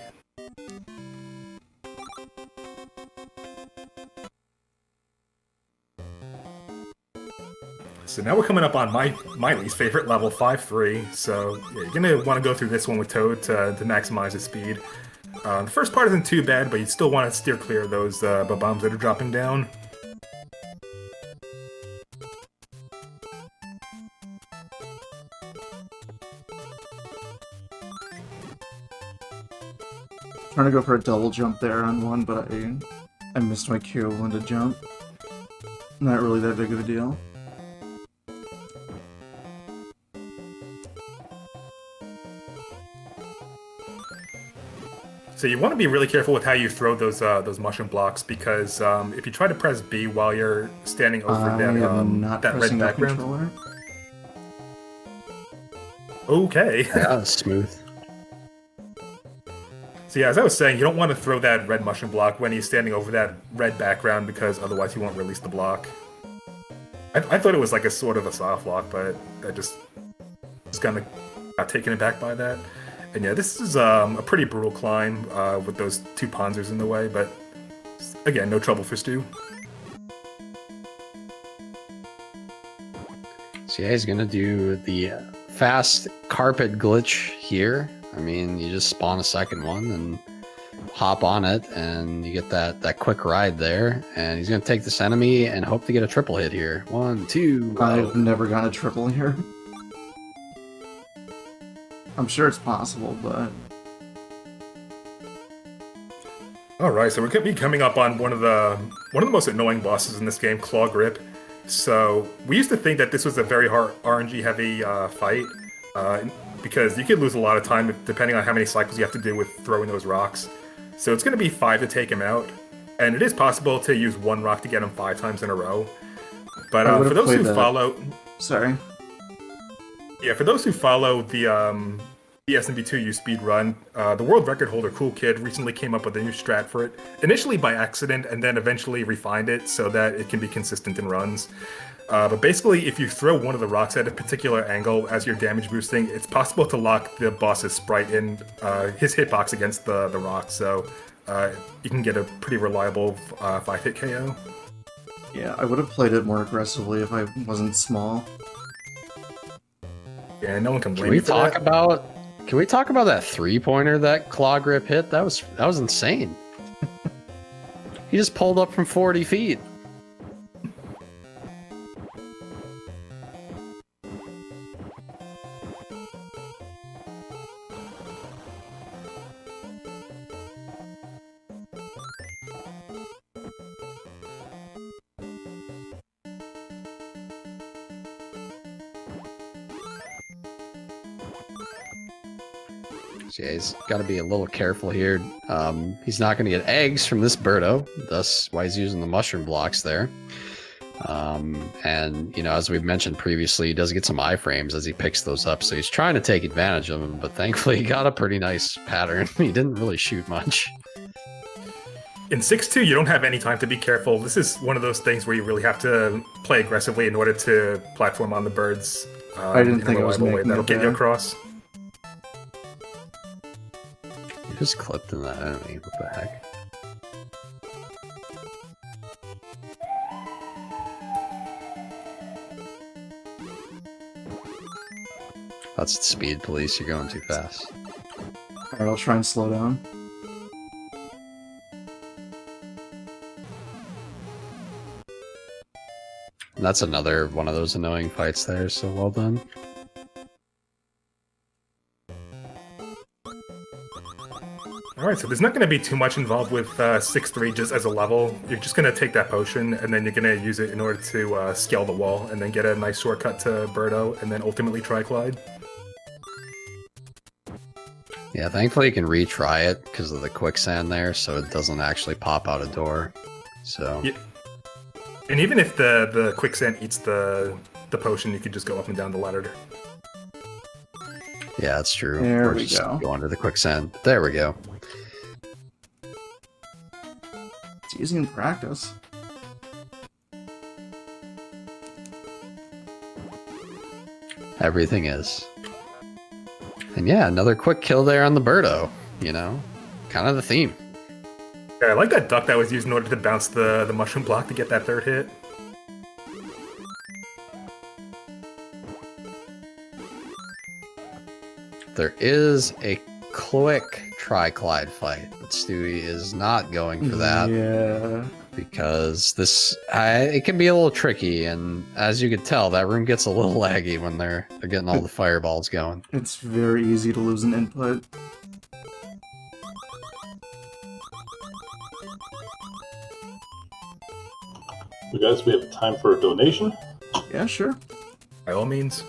So now we're coming up on my least favorite level, 5-3. So yeah, you're gonna want to go through this one with Toad to maximize his speed. The first part isn't too bad, but you still want to steer clear of those bombs that are dropping down. Trying to go for a double jump there on one, but I missed my cue when to jump. Not really that big of a deal. So you want to be really careful with how you throw those mushroom blocks, because if you try to press B while you're standing over I am not that red pressing that background. controller. Okay. Yeah, that was smooth. So yeah, as I was saying, you don't want to throw that red mushroom block when he's standing over that red background, because otherwise he won't release the block. I thought it was like a sort of a soft lock, but I just kind of got taken aback by that. And yeah, this is a pretty brutal climb with those two Panzers in the way, but again, no trouble for Stu. So yeah, he's gonna do the fast carpet glitch here. I mean, you just spawn a second one and hop on it, and you get that quick ride there. And he's gonna take this enemy and hope to get a triple hit here. 1, 2. I've never gotten a triple here. I'm sure it's possible, but All right, so we're gonna be coming up on one of the most annoying bosses in this game, Claw Grip. So we used to think that this was a very hard RNG heavy fight because you could lose a lot of time depending on how many cycles you have to do with throwing those rocks. So it's going to be 5 to take him out, and it is possible to use one rock to get him 5 times in a row. But I would've for those played who that. follow, sorry. yeah, for those who follow the SMB2U speedrun, the world record holder Cool Kid recently came up with a new strat for it, initially by accident and then eventually refined it so that it can be consistent in runs. But basically, if you throw one of the rocks at a particular angle as you're damage boosting, it's possible to lock the boss's sprite in his hitbox against the rock, so you can get a pretty reliable 5-hit KO. Yeah, I would have played it more aggressively if I wasn't small. Yeah, no one can blame Can we you for talk that. about? Can we talk about that 3-pointer that Claw Grip hit? That was insane. He just pulled up from 40 feet. So yeah, he's got to be a little careful here. He's not going to get eggs from this Birdo, thus why he's using the mushroom blocks there. And, you know, as we've mentioned previously, he does get some iframes as he picks those up, so he's trying to take advantage of them, but thankfully he got a pretty nice pattern. He didn't really shoot much. In 6-2, you don't have any time to be careful. This is one of those things where you really have to play aggressively in order to platform on the birds. I didn't in a think I was reliable way making that'll it get you there. across. He just clipped in that enemy. What the heck? That's the speed police. You're going too fast. Alright, I'll try and slow down. And that's another one of those annoying fights there, so well done. Alright, so there's not going to be too much involved with 6-3 just as a level. You're just going to take that potion, and then you're going to use it in order to scale the wall, and then get a nice shortcut to Birdo, and then ultimately try Clyde. Yeah, thankfully you can retry it because of the quicksand there, so it doesn't actually pop out a door. So Yeah. And even if the quicksand eats the potion, you could just go up and down the ladder. yeah, that's true. There Or we just go. under the quicksand. There we go. It's easy in practice. Everything is. And yeah, another quick kill there on the Birdo. You know, kind of the theme. Yeah, I like that duck that was used in order to bounce the mushroom block to get that third hit. There is a quick try-Clyde fight, but Stewie is not going for that. Yeah. Because this it can be a little tricky, and as you can tell, that room gets a little laggy when they're getting all the fireballs going. It's very easy to lose an input. So guys, we have time for a donation. Yeah, sure. By all means.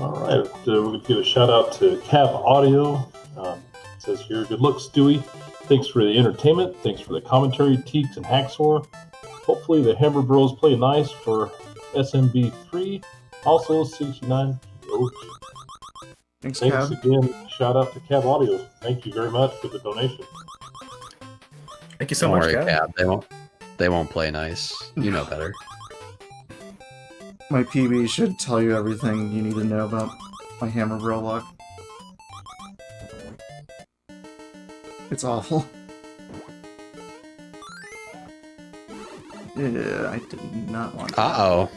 All right, we're going to give a shout out to Cab Audio. It says here, good luck, Stewie. Thanks for the entertainment. Thanks for the commentary, Teeks and Hacksaw. Hopefully the Hammer Bros play nice for SMB 3. Also, 69. Thanks, Thanks Cab. again. Shout out to Cab Audio. Thank you very much for the donation. Thank you so Don't much, worry, Kat. Cab. They won't play nice. You know better. My PB should tell you everything you need to know about my Hammer Bro luck. It's awful. Yeah, I did not want to. Uh-oh.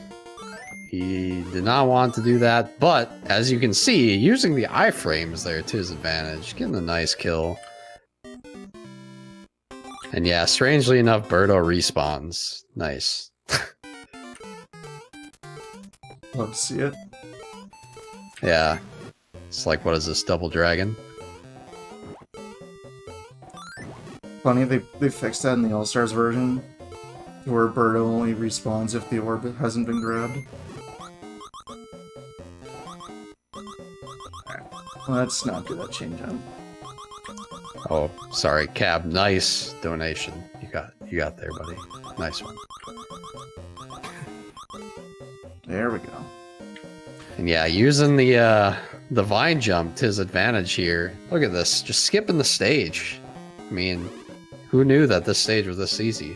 He did not want to do that, but as you can see, using the iframes there to his advantage, getting a nice kill. And yeah, strangely enough, Birdo respawns. Nice. Love to see it. Yeah. It's like, what is this, Double Dragon? Funny, they fixed that in the All-Stars version, where Birdo only respawns if the orb hasn't been grabbed. Let's not do that change up. Oh, sorry, Cab. Nice donation. You got there, buddy. Nice one. There we go. And yeah, using the vine jump to his advantage here. Look at this, just skipping the stage. I mean, who knew that this stage was this easy?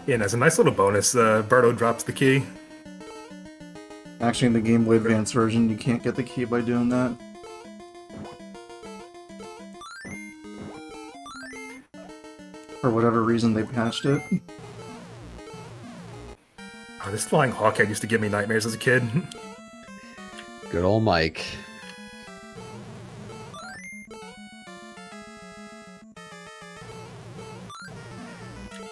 Yeah, and as a nice little bonus, Birdo drops the key. Actually, in the Game Boy Advance version, you can't get the key by doing that. For whatever reason, they patched it. Oh, this flying hawkhead used to give me nightmares as a kid. Good old Mike.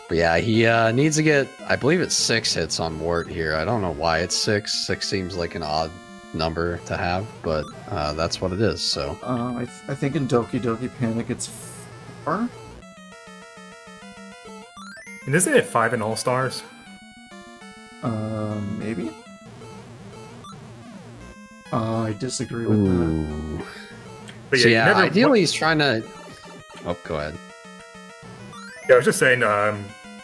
But yeah, he needs to get, I believe it's 6 hits on Wart here. I don't know why it's 6. 6 seems like an odd number to have, but that's what it is, so. I think in Doki Doki Panic it's 4? And isn't it 5 in All-Stars? Maybe? I disagree with that. Ooh. But So yeah, you never- ideally he's trying to... Oh, go ahead. Yeah, I was just saying,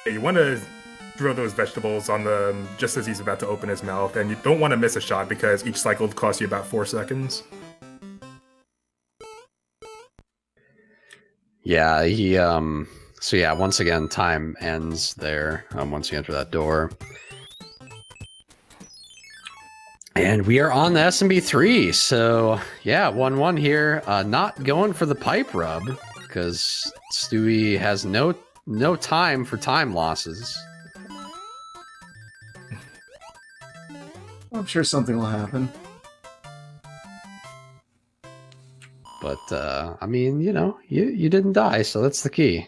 you want to throw those vegetables on the just as he's about to open his mouth, and you don't want to miss a shot because each cycle costs you about 4 seconds. Yeah, he, so yeah, once again, time ends there, once you enter that door. And we are on the SMB3, so yeah, 1-1 here. Not going for the pipe rub, because Stewie has no time for time losses. I'm sure something will happen. But, I mean, you know, you didn't die, so that's the key.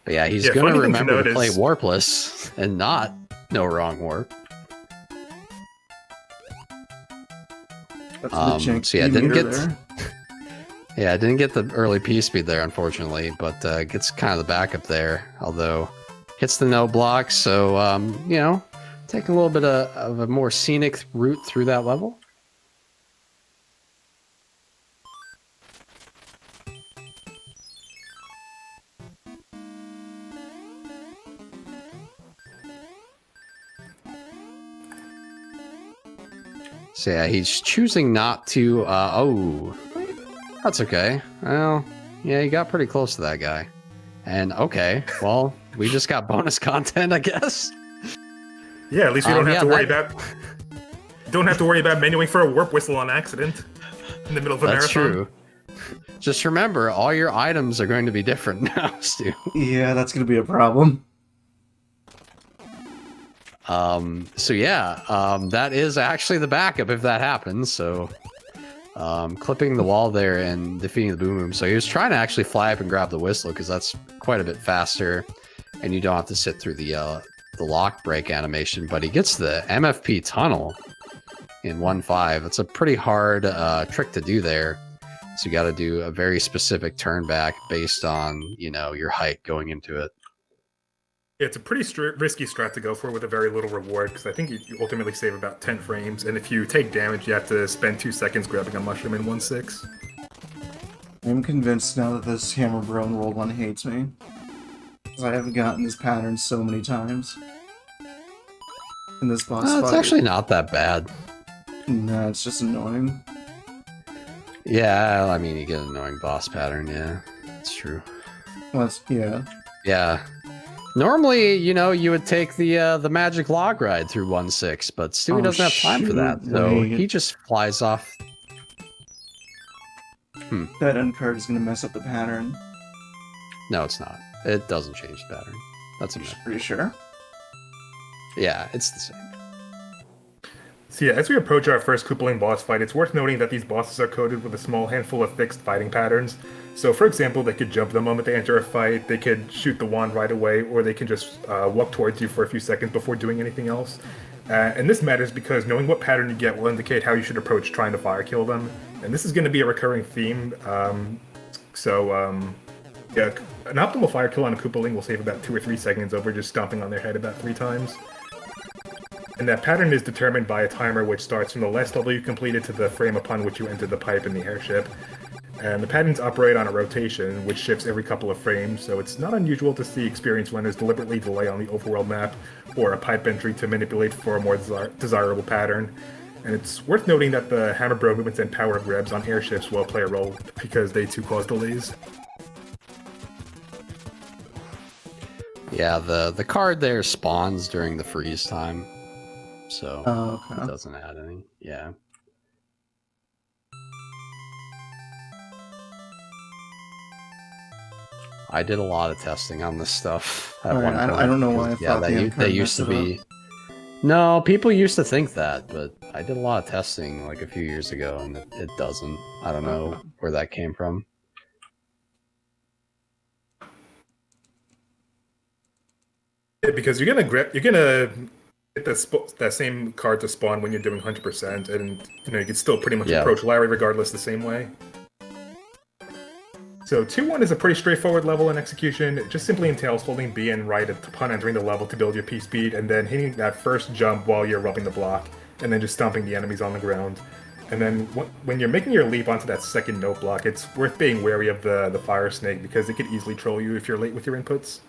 But yeah, he's going to remember to play Warpless and not No Wrong Warp. That's the jank so yeah, didn't get... there. Yeah, I didn't get the early P-speed there, unfortunately, but gets kind of the backup there, although hits the no block, so, you know, take a little bit of a more scenic route through that level. So yeah, he's choosing not to, oh, that's okay. Well, yeah, you got pretty close to that guy. And okay, well, we just got bonus content, I guess. Yeah, at least we don't have to worry about menuing for a warp whistle on accident in the middle of a That's marathon. true. Just remember, all your items are going to be different now, Stu. Yeah, that's gonna be a problem. So yeah, that is actually the backup if that happens. So, clipping the wall there and defeating the boom boom. So he was trying to actually fly up and grab the whistle because that's quite a bit faster, and you don't have to sit through the lock break animation. But he gets the MFP tunnel in 1-5. It's a pretty hard trick to do there. So you got to do a very specific turn back based on, you know, your height going into it. Yeah, it's a pretty risky strat to go for with a very little reward, because I think you ultimately save about 10 frames, and if you take damage, you have to spend 2 seconds grabbing a mushroom in 1-6. I'm convinced now that this Hammer Bro in World 1 hates me. Because I have gotten this pattern so many times. In this boss fight. It's actually not that bad. Nah, it's just annoying. Yeah, I mean, you get an annoying boss pattern, yeah. It's true. Well, yeah. Yeah. Normally, you know, you would take the magic log ride through 1/6, but Stewie Oh, doesn't have time for that, shoot, so wait. he just flies off. That end card is gonna mess up the pattern. No, it's not. It doesn't change the pattern. That's a myth. Are you sure? Yeah, it's the same. So yeah, as we approach our first Koopaling boss fight, it's worth noting that these bosses are coded with a small handful of fixed fighting patterns. So for example, they could jump the moment they enter a fight, they could shoot the wand right away, or they can just walk towards you for a few seconds before doing anything else. And this matters because knowing what pattern you get will indicate how you should approach trying to fire kill them. And this is going to be a recurring theme. Yeah, an optimal fire kill on a Koopaling will save about 2 or 3 seconds over just stomping on their head about 3 times. And that pattern is determined by a timer which starts from the last level you completed to the frame upon which you entered the pipe in the airship. And the patterns operate on a rotation, which shifts every couple of frames, so it's not unusual to see experienced runners deliberately delay on the overworld map or a pipe entry to manipulate for a more desirable pattern. And it's worth noting that the hammer bro movements and power grabs on airships will play a role because they too cause delays. Yeah, the card there spawns during the freeze time, so Oh, it okay. doesn't add any. Yeah. I did a lot of testing on this stuff at Alright, one I point. don't know why I Yeah, thought the end they card used to messed it be. No, people used to think that, but I did a lot of testing like a few years ago, and it doesn't. I don't know where that came from. Yeah, because you're gonna get that same card to spawn when you're doing 100%, and you know you can still pretty much approach Larry regardless the same way. So 2-1 is a pretty straightforward level in execution. It just simply entails holding B and right upon entering the level to build your P speed, and then hitting that first jump while you're rubbing the block, and then just stomping the enemies on the ground. And then when you're making your leap onto that second note block, it's worth being wary of the fire snake because it could easily troll you if you're late with your inputs.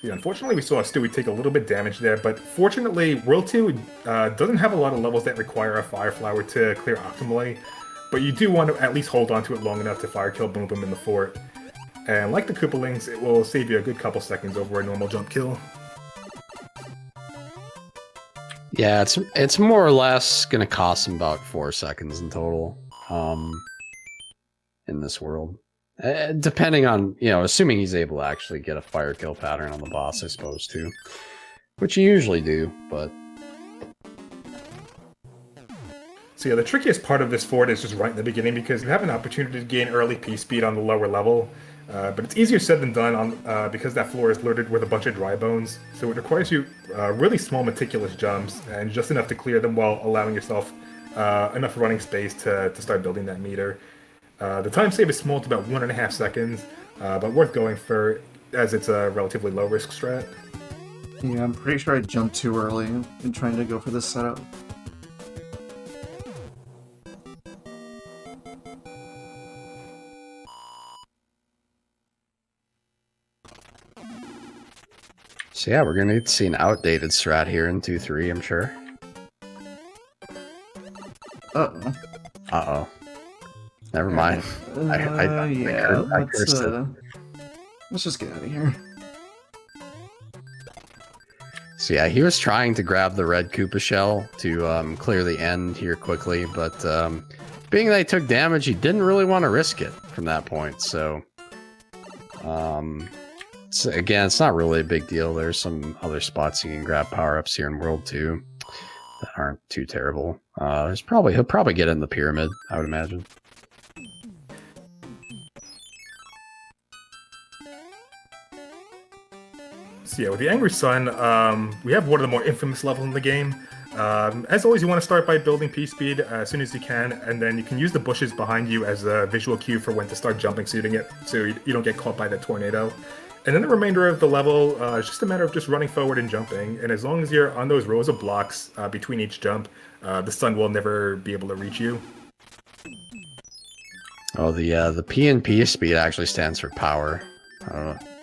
Yeah, unfortunately, we saw Stewie take a little bit damage there, but fortunately, World 2 doesn't have a lot of levels that require a Fire Flower to clear optimally, but you do want to at least hold on to it long enough to fire kill Boom Boom in the fort. And like the Koopalings, it will save you a good couple seconds over a normal jump kill. Yeah, it's more or less going to cost him about 4 seconds in total in this world. Depending on, you know, assuming he's able to actually get a fire kill pattern on the boss, I suppose, too. Which you usually do, but... So yeah, the trickiest part of this fort is just right in the beginning because you have an opportunity to gain early P speed on the lower level, but it's easier said than done on because that floor is littered with a bunch of dry bones, so it requires you really small meticulous jumps and just enough to clear them while allowing yourself enough running space to start building that meter. The time save is small to about 1.5 seconds, but worth going for as it's a relatively low risk strat. Yeah, I'm pretty sure I jumped too early in trying to go for this setup. So yeah, we're going to need to see an outdated strat here in 2-3, I'm sure. Uh-oh. Uh-oh. Never mind. Yeah, I cursed it. Let's just get out of here. So yeah, he was trying to grab the red Koopa shell to clear the end here quickly, but being that he took damage, he didn't really want to risk it from that point, so... again, it's not really a big deal. There's some other spots you can grab power-ups here in World 2 that aren't too terrible. He'll probably get in the pyramid, I would imagine. So yeah, with the Angry Sun, we have one of the more infamous levels in the game. As always, you want to start by building P-Speed as soon as you can, and then you can use the bushes behind you as a visual cue for when to start jumping so you don't get caught by the tornado. And then the remainder of the level is just a matter of just running forward and jumping, and as long as you're on those rows of blocks between each jump, the sun will never be able to reach you. Oh, the P and P speed actually stands for power.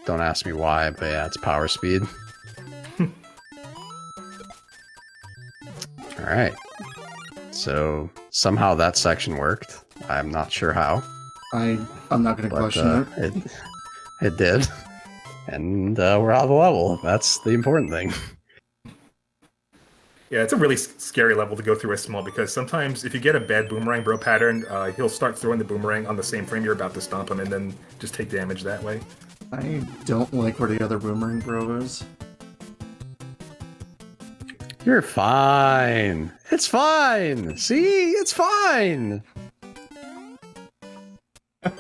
Don't ask me why, but yeah, it's power speed. Alright. So, somehow that section worked. I'm not sure how. I'm not going to but question it. it did, and we're out of the level. That's the important thing. Yeah, it's a really scary level to go through as small because sometimes if you get a bad boomerang bro pattern, he'll start throwing the boomerang on the same frame you're about to stomp him and then just take damage that way. I don't like where the other boomerang bro is. You're fine. It's fine. See, it's fine. Yeah,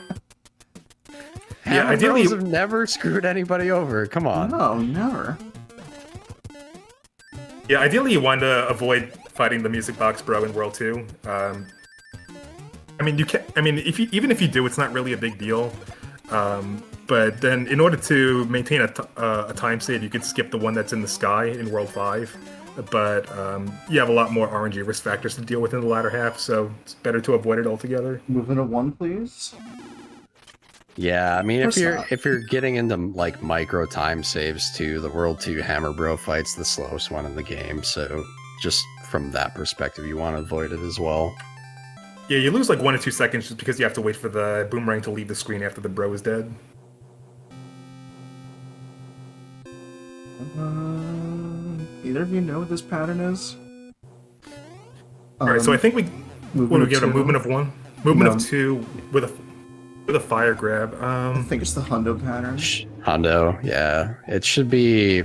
Hammer ideally- bros have never screwed anybody over. Come on. No, never. Yeah, ideally you want to avoid fighting the music box bro in World 2. I mean, you can. I mean, even if you do, it's not really a big deal. But then, in order to maintain a time save, you could skip the one that's in the sky in World 5. But you have a lot more RNG risk factors to deal with in the latter half, so it's better to avoid it altogether. Moving to 1, please. Yeah, I mean, Of course not. if you're getting into like micro time saves too, the World 2 Hammer Bro fight's the slowest one in the game. So just from that perspective, you want to avoid it as well. Yeah, you lose like 1 or 2 seconds just because you have to wait for the boomerang to leave the screen after the bro is dead. Either of you know what this pattern is? Alright, so I think we movement want to of get a 2. movement of 1, movement No. of 2 with a fire grab. I think it's the hundo pattern. Hondo, yeah, it should be.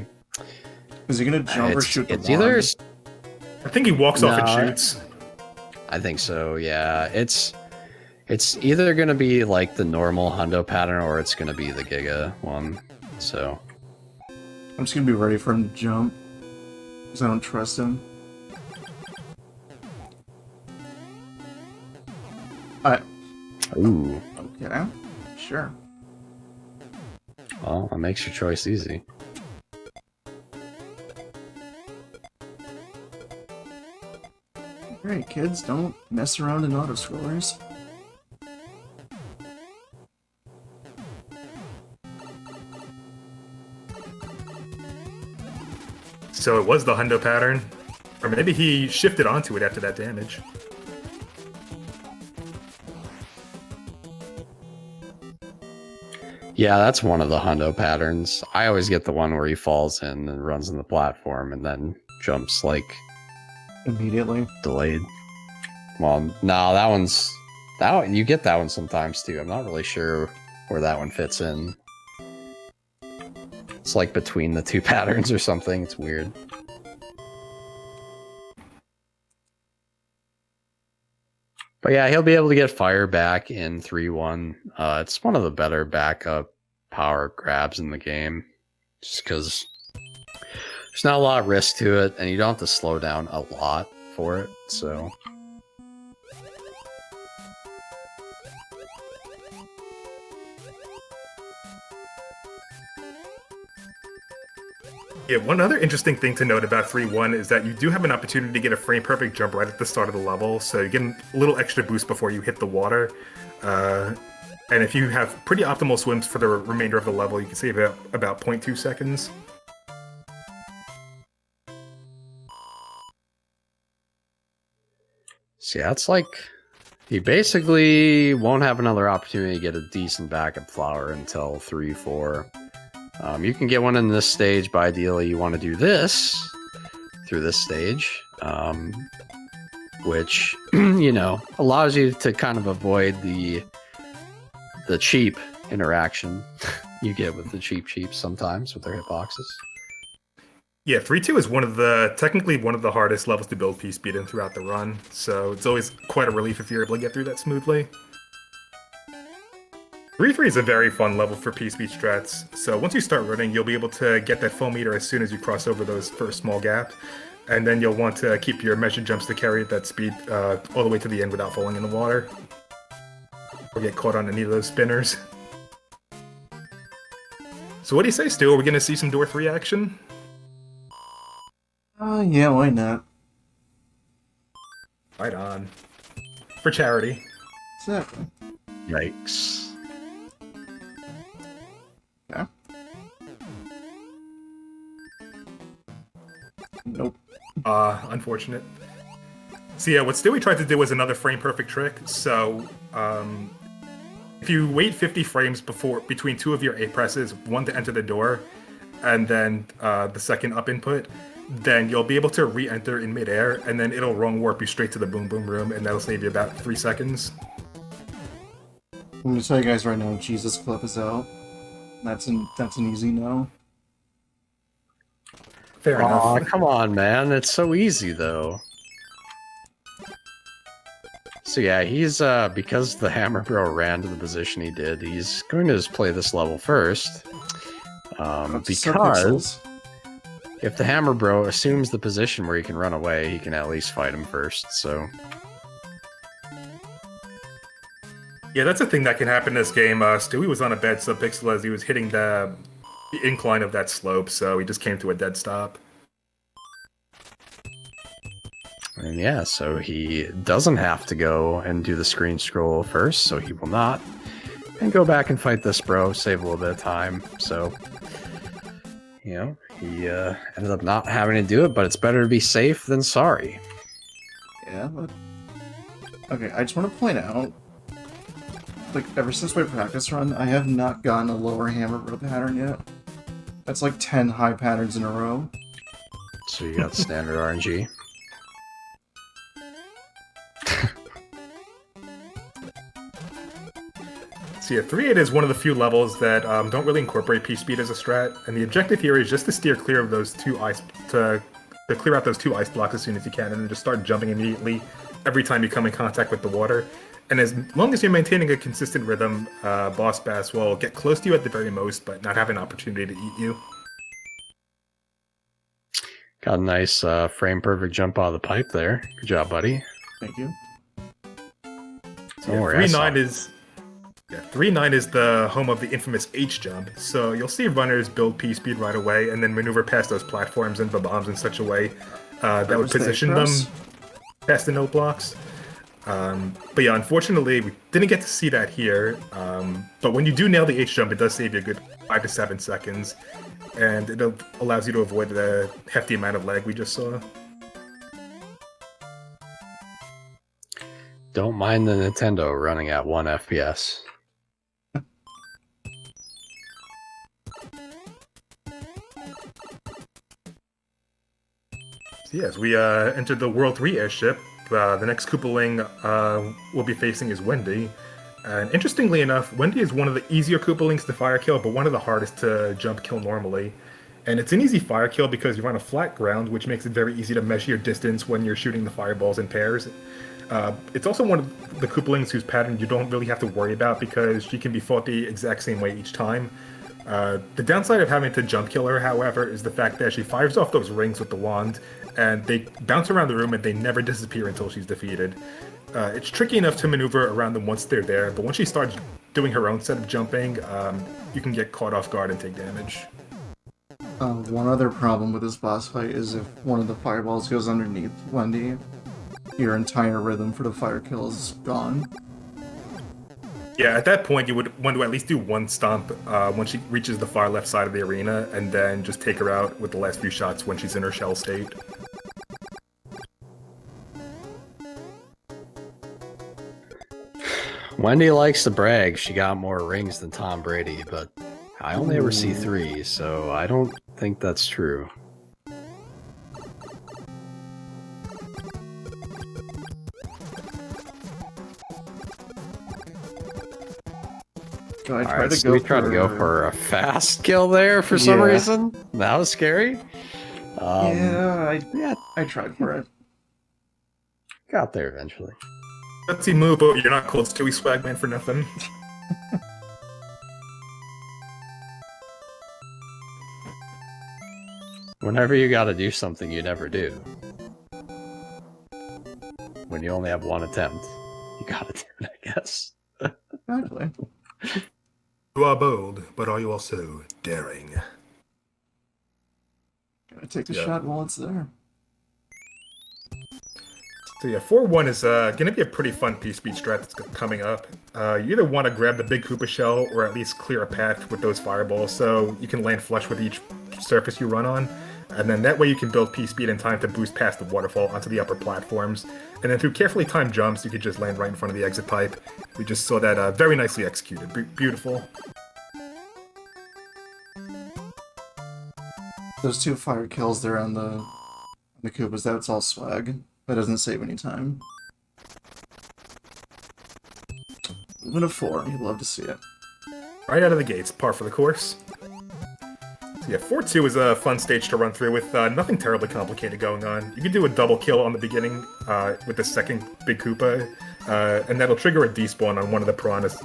Is he gonna jump or shoot the it's wand? either. I think he walks off No, and shoots. I think so. Yeah, it's either gonna be like the normal Hundo pattern or it's gonna be the Giga one. So I'm just gonna be ready for him to jump. Because I don't trust him. ooh, Okay. Sure. well, that makes your choice easy. Alright, kids, don't mess around in auto-scrollers. So it was the hundo pattern. Or maybe he shifted onto it after that damage. Yeah, that's one of the Hundo patterns. I always get the one where he falls in and runs on the platform and then jumps like Immediately. delayed. Well, no, that one you get that one sometimes too. I'm not really sure where that one fits in. It's like between the two patterns or something. It's weird. But yeah, he'll be able to get fire back in 3-1. It's one of the better backup power grabs in the game. Just because there's not a lot of risk to it, and you don't have to slow down a lot for it, so... Yeah, one other interesting thing to note about 3-1 is that you do have an opportunity to get a frame-perfect jump right at the start of the level, so you get a little extra boost before you hit the water. And if you have pretty optimal swims for the remainder of the level, you can save about 0.2 seconds. So yeah, it's like... You basically won't have another opportunity to get a decent backup flower until 3-4. You can get one in this stage, but ideally you want to do this through this stage, which, you know, allows you to kind of avoid the cheap interaction you get with the cheap sometimes with their hitboxes. Yeah, 3-2 is technically one of the hardest levels to build P-Speed in throughout the run, so it's always quite a relief if you're able to get through that smoothly. 3-3 is a very fun level for P-Speed strats, so once you start running, you'll be able to get that foam meter as soon as you cross over those first small gaps, and then you'll want to keep your measured jumps to carry at that speed all the way to the end without falling in the water, or get caught on any of those spinners. So what do you say, Stu? Are we going to see some Door 3 action? Yeah, why not? Right on. For charity. Exactly. Yikes. Yeah. Nope. Unfortunate. So yeah, what Stewie tried to do was another frame perfect trick. So if if you wait 50 frames between two of your A presses, one to enter the door, and then the second up input, then you'll be able to re-enter in midair, and then it'll wrong warp you straight to the boom boom room, and that'll save you about 3 seconds. I'm gonna tell you guys right now, Jesus Club is out. That's an easy no. Fair Aw, enough. come on, man. It's so easy, though. So yeah, he's, because the Hammer Bro ran to the position he did, he's going to just play this level first. Because if the Hammer Bro assumes the position where he can run away, he can at least fight him first, so... Yeah, that's a thing that can happen in this game. Stewie was on a bad subpixel as he was hitting the incline of that slope, so he just came to a dead stop. And yeah, so he doesn't have to go and do the screen scroll first, so he will not. And go back and fight this bro, save a little bit of time, so... You know, he ended up not having to do it, but it's better to be safe than sorry. Yeah, but... Okay, I just want to point out, like, ever since my practice run, I have not gotten a lower hammer bro pattern yet. That's like 10 high patterns in a row. So you got standard RNG. So yeah, 3-8 is one of the few levels that don't really incorporate P-Speed as a strat, and the objective here is just to steer clear of those two ice... to clear out those 2 ice blocks as soon as you can, and then just start jumping immediately every time you come in contact with the water. And as long as you're maintaining a consistent rhythm, Boss Bass will get close to you at the very most, but not have an opportunity to eat you. Got a nice frame-perfect jump out of the pipe there. Good job, buddy. Thank you. So Don't worry, I saw 3-9 is... Yeah, 3-9 is the home of the infamous H-jump, so you'll see runners build P-Speed right away and then maneuver past those platforms and the bombs in such a way that would position them past the note blocks. But yeah, unfortunately, we didn't get to see that here, but when you do nail the H-jump, it does save you a good 5 to 7 seconds, and it allows you to avoid the hefty amount of lag we just saw. Don't mind the Nintendo running at 1 FPS. So yes, we entered the World 3 airship. The next Koopaling we'll be facing is Wendy. And interestingly enough, Wendy is one of the easier Koopalings to fire kill, but one of the hardest to jump kill normally. And it's an easy fire kill because you're on a flat ground, which makes it very easy to measure your distance when you're shooting the fireballs in pairs. It's also one of the Koopalings whose pattern you don't really have to worry about because she can be fought the exact same way each time. The downside of having to jump kill her, however, is the fact that she fires off those rings with the wand, and they bounce around the room and they never disappear until she's defeated. It's tricky enough to maneuver around them once they're there, but once she starts doing her own set of jumping, you can get caught off guard and take damage. One other problem with this boss fight is if one of the fireballs goes underneath Wendy, your entire rhythm for the fire kill is gone. Yeah, at that point, you would want to at least do one stomp once she reaches the far left side of the arena, and then just take her out with the last few shots when she's in her shell state. Wendy likes to brag she got more rings than Tom Brady, but I only ever see 3, so I don't think that's true. So I Alright, so we tried to go for a fast kill there for some reason. That was scary. I tried for it. Got there eventually. Let's see, move, but you're not called Stewie Swagman for nothing. Whenever you gotta do something you never do. When you only have one attempt, you gotta do it, I guess. Exactly. You are bold, but are you also daring? Gotta take the shot while it's there. So yeah, 4-1 is going to be a pretty fun P-Speed strat that's coming up. You either want to grab the big Koopa shell or at least clear a path with those fireballs so you can land flush with each surface you run on. And then that way you can build P-speed in time to boost past the waterfall onto the upper platforms. And then through carefully timed jumps, you could just land right in front of the exit pipe. We just saw that very nicely executed. Beautiful. Those 2 fire kills there on the Koopas, that's all swag. That doesn't save any time. Moving to 4, you'd love to see it. Right out of the gates, par for the course. So yeah, 4-2 is a fun stage to run through with nothing terribly complicated going on. You can do a double kill on the beginning with the second big Koopa, and that'll trigger a despawn on one of the piranhas.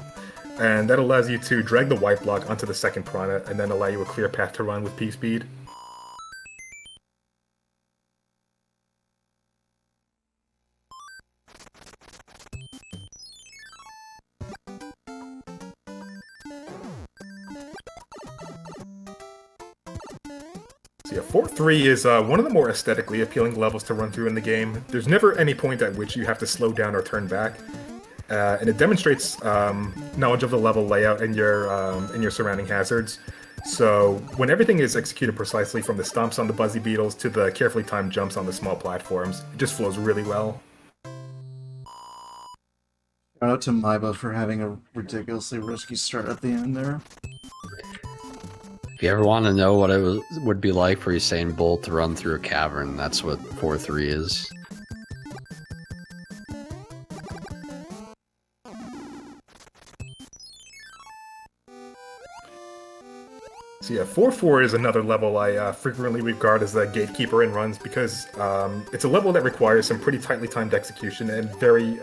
And that allows you to drag the white block onto the second piranha, and then allow you a clear path to run with P-speed. So yeah, 4-3 is one of the more aesthetically appealing levels to run through in the game. There's never any point at which you have to slow down or turn back, and it demonstrates knowledge of the level layout and your surrounding hazards. So when everything is executed precisely, from the stomps on the Buzzy Beetles to the carefully timed jumps on the small platforms, it just flows really well. Shout out to Maiba for having a ridiculously risky start at the end there. If you ever want to know what it would be like for Usain Bolt to run through a cavern, that's what 4-3 is. So yeah, 4-4 is another level I frequently regard as a gatekeeper in runs because it's a level that requires some pretty tightly timed execution and very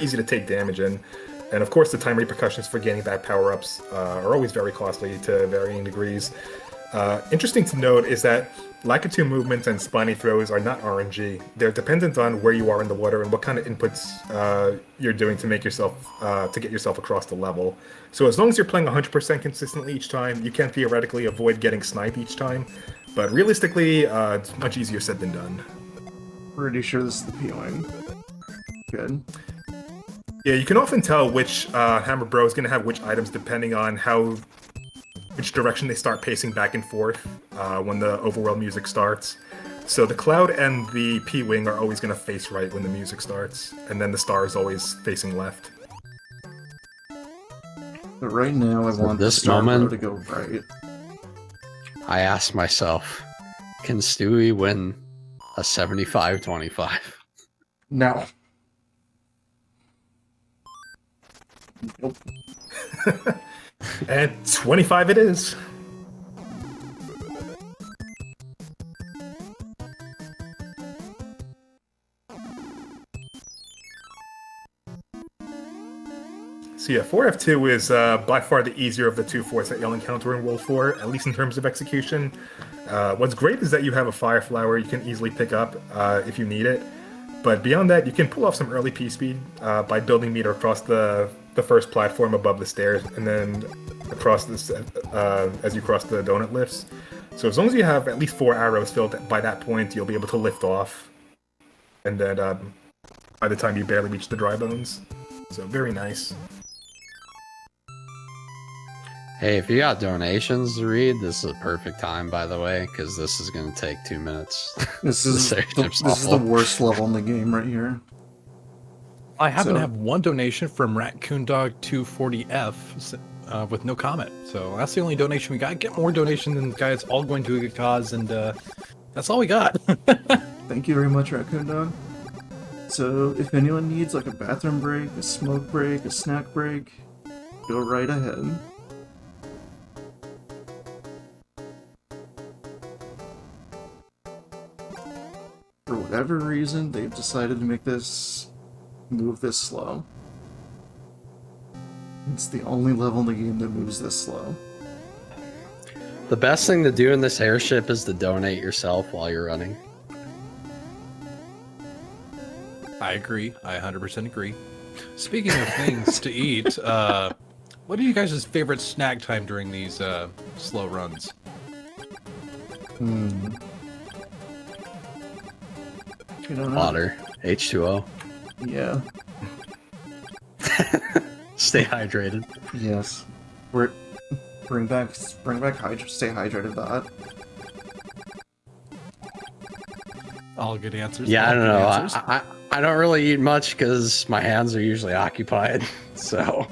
easy to take damage in. And of course, the time repercussions for gaining back power-ups are always very costly to varying degrees. Interesting to note is that Lakitu movements and spiny throws are not RNG. They're dependent on where you are in the water and what kind of inputs you're doing to make yourself to get yourself across the level. So as long as you're playing 100% consistently each time, you can theoretically avoid getting sniped each time. But realistically, it's much easier said than done. Pretty sure this is the P-wing. Good. Yeah, you can often tell which Hammer Bro is going to have which items depending on which direction they start pacing back and forth when the overworld music starts. So the Cloud and the P-Wing are always going to face right when the music starts, and then the Star is always facing left. But right now, I want this the Star Bro moment- to go right. I ask myself, can Stewie win a 75-25? No. Nope. And 25 it is. So yeah, 4F2 is by far the easier of the two forts that you'll encounter in World 4, at least in terms of execution. What's great is that you have a Fire Flower you can easily pick up if you need it. But beyond that, you can pull off some early P-speed by building meter across the first platform above the stairs, and then across this as you cross the donut lifts. So as long as you have at least 4 arrows filled by that point, you'll be able to lift off. And then by the time you barely reach the dry bones. So very nice. Hey, if you got donations to read, this is a perfect time, by the way, because this is going to take 2 minutes. This is the worst level in the game right here. I happen So- to have one donation from Raccoon Dog 240F with no comment. So that's the only donation we got. Get more donations, and guys, all going to a good cause, and that's all we got. Thank you very much, Raccoon Dog. So, if anyone needs like a bathroom break, a smoke break, a snack break, go right ahead. For whatever reason, they've decided to make this move this slow. It's the only level in the game that moves this slow. The best thing to do in this airship is to donate yourself while you're running. I agree. I 100% agree. Speaking of things to eat, what are you guys' favorite snack time during these slow runs? You don't know? Water, H2O. Yeah. Stay hydrated. Yes. Bring back stay hydrated that. All good answers. Yeah, all I don't good know. answers. I don't really eat much because my hands are usually occupied. So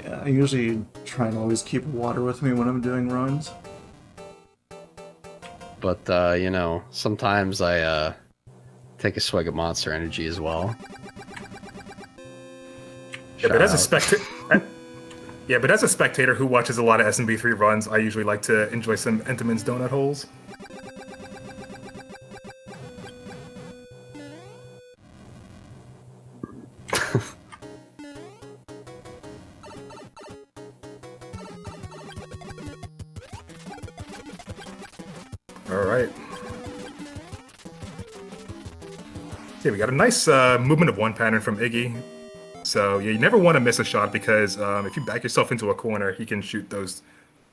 Yeah, I usually try and always keep water with me when I'm doing runs. but you know, sometimes I take a swig of Monster Energy as well. Yeah, but Shout as a out. spectator, yeah, but as a spectator who watches a lot of SMB3 runs, I usually like to enjoy some Entenmann's donut holes. All right. Yeah, we got a nice movement of one pattern from Iggy. So yeah, you never want to miss a shot because if you back yourself into a corner, he can shoot those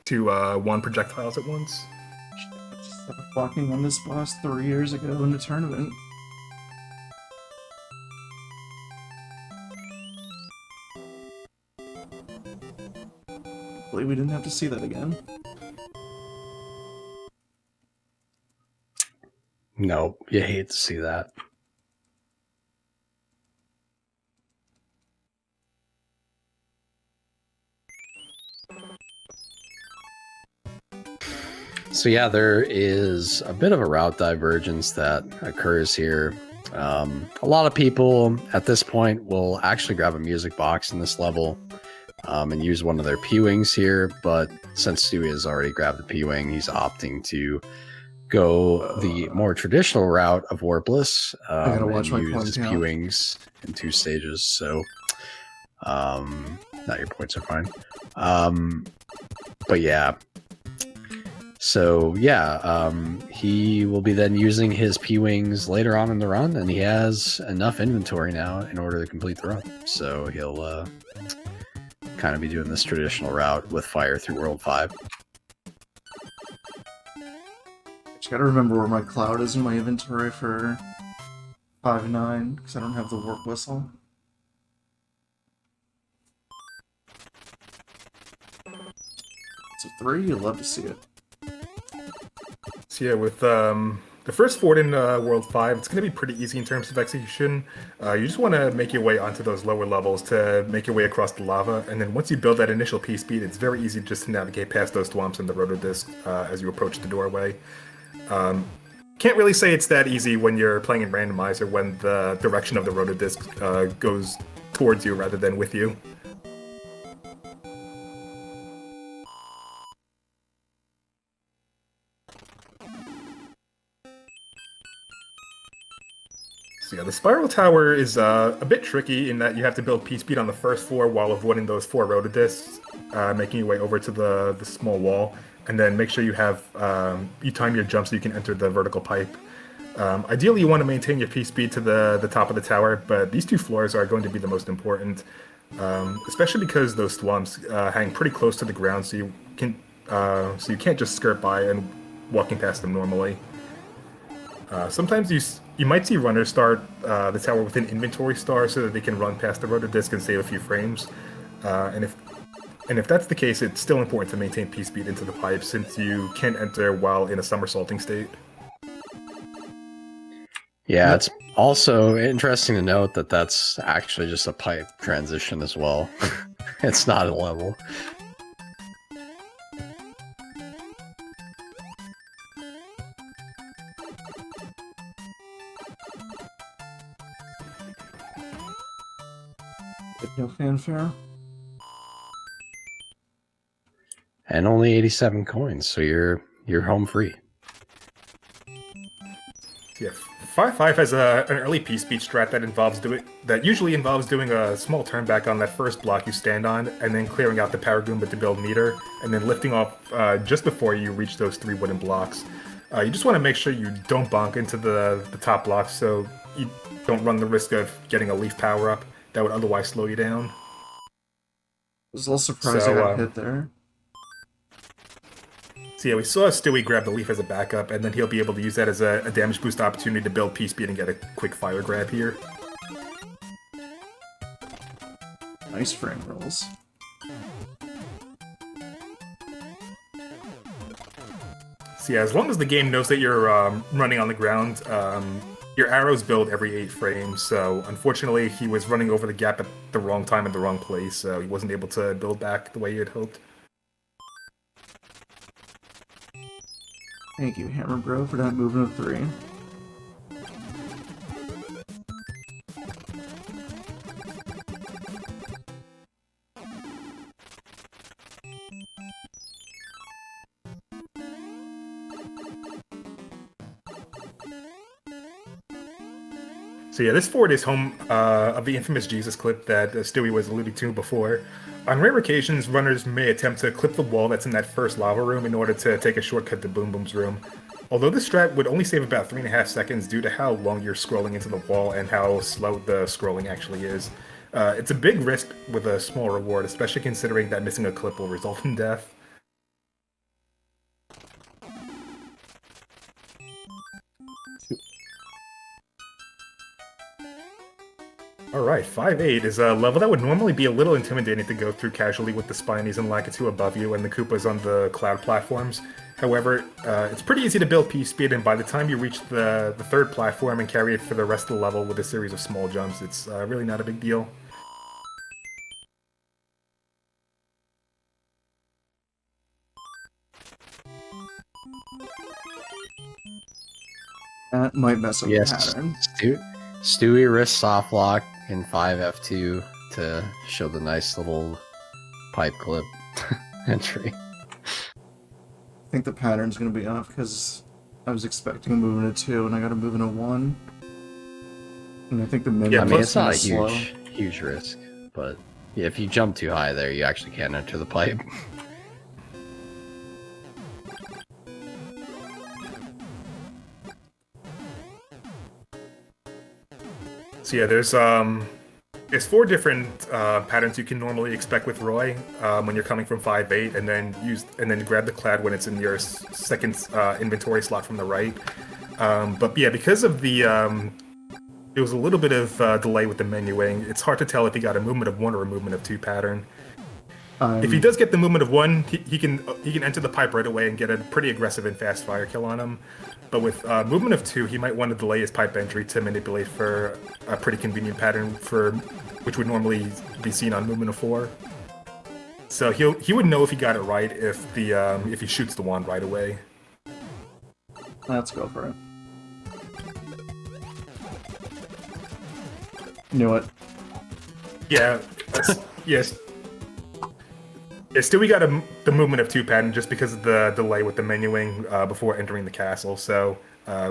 two one projectiles at once. I just started walking on this boss 3 years ago in the tournament. Hopefully we didn't have to see that again. No, you hate to see that. So yeah, there is a bit of a route divergence that occurs here. A lot of people at this point will actually grab a music box in this level and use one of their P-Wings here, but since Stewie has already grabbed the P-Wing, he's opting to go the more traditional route of Warpless gotta watch and my use coin his count. P-Wings in 2 stages. So, not your points are fine. But yeah. So yeah, he will be then using his P-Wings later on in the run, and he has enough inventory now in order to complete the run. So he'll kind of be doing this traditional route with fire through World 5. Just gotta remember where my cloud is in my inventory for 5-9, because I don't have the warp whistle. It's a 3, you'd love to see it. So yeah, with the first fort in World 5, it's going to be pretty easy in terms of execution. You just want to make your way onto those lower levels to make your way across the lava, and then once you build that initial P-speed, it's very easy just to navigate past those swamps and the rotodisc as you approach the doorway. Can't really say it's that easy when you're playing in randomizer when the direction of the rotodisc goes towards you rather than with you. So yeah, the spiral tower is a bit tricky in that you have to build P-speed on the first floor while avoiding those 4 rotodiscs, making your way over to the small wall, and then make sure you have you time your jump so you can enter the vertical pipe. Ideally, you want to maintain your P-speed to the top of the tower, but these 2 floors are going to be the most important, especially because those swamps hang pretty close to the ground, so you can't just skirt by and walking past them normally. Sometimes you might see runners start the tower with an inventory star so that they can run past the rotodisc and save a few frames. And if that's the case, it's still important to maintain P-speed into the pipe since you can't enter while in a somersaulting state. Yeah, it's also interesting to note that that's actually just a pipe transition as well. It's not a level. No fanfare. And only 87 coins, so you're home free. Yeah, 5-5 has an early P-speed strat that usually involves doing a small turn back on that first block you stand on, and then clearing out the Power Goomba to build meter, and then lifting off just before you reach those 3 wooden blocks. You just want to make sure you don't bonk into the top blocks so you don't run the risk of getting a leaf power-up that would otherwise slow you down. I was a little surprised I got hit there. So yeah, we saw Stewie grab the leaf as a backup, and then he'll be able to use that as a damage boost opportunity to build P-speed and get a quick fire grab here. Nice frame rolls. So yeah, as long as the game knows that you're running on the ground, your arrows build every 8 frames. So unfortunately, he was running over the gap at the wrong time in the wrong place, so he wasn't able to build back the way he had hoped. Thank you, Hammer Bro, for that movement of 3. So yeah, this fort is home of the infamous Jesus clip that Stewie was alluding to before. On rare occasions, runners may attempt to clip the wall that's in that first lava room in order to take a shortcut to Boom Boom's room. Although this strat would only save about 3.5 seconds due to how long you're scrolling into the wall and how slow the scrolling actually is. It's a big risk with a small reward, especially considering that missing a clip will result in death. Alright, 5-8 is a level that would normally be a little intimidating to go through casually with the Spinies and Lakitu above you and the Koopas on the cloud platforms. However, it's pretty easy to build P-Speed, and by the time you reach the third platform and carry it for the rest of the level with a series of small jumps, it's really not a big deal. That might mess up the pattern. Stewie wrist soft lock in 5F2 to show the nice little pipe clip entry. I think the pattern's gonna be off because I was expecting a movement of 2 and I got a movement of 1. And I think the minimum I mean, it's not a slow. huge risk, but yeah, if you jump too high there, you actually can't enter the pipe. So yeah, there's 4 different patterns you can normally expect with Roy when you're coming from 5-8, and then grab the clad when it's in your second inventory slot from the right. But yeah, because of the there was a little bit of delay with the menuing. It's hard to tell if he got a movement of 1 or a movement of 2 pattern. If he does get the movement of 1, he can enter the pipe right away and get a pretty aggressive and fast fire kill on him. But with movement of 2, he might want to delay his pipe entry to manipulate for a pretty convenient pattern which would normally be seen on movement of 4. So he would know if he got it right if he shoots the wand right away. Let's go for it. You know what? Yeah. Yes. Yeah, still we got the movement of 2 pattern just because of the delay with the menuing before entering the castle, so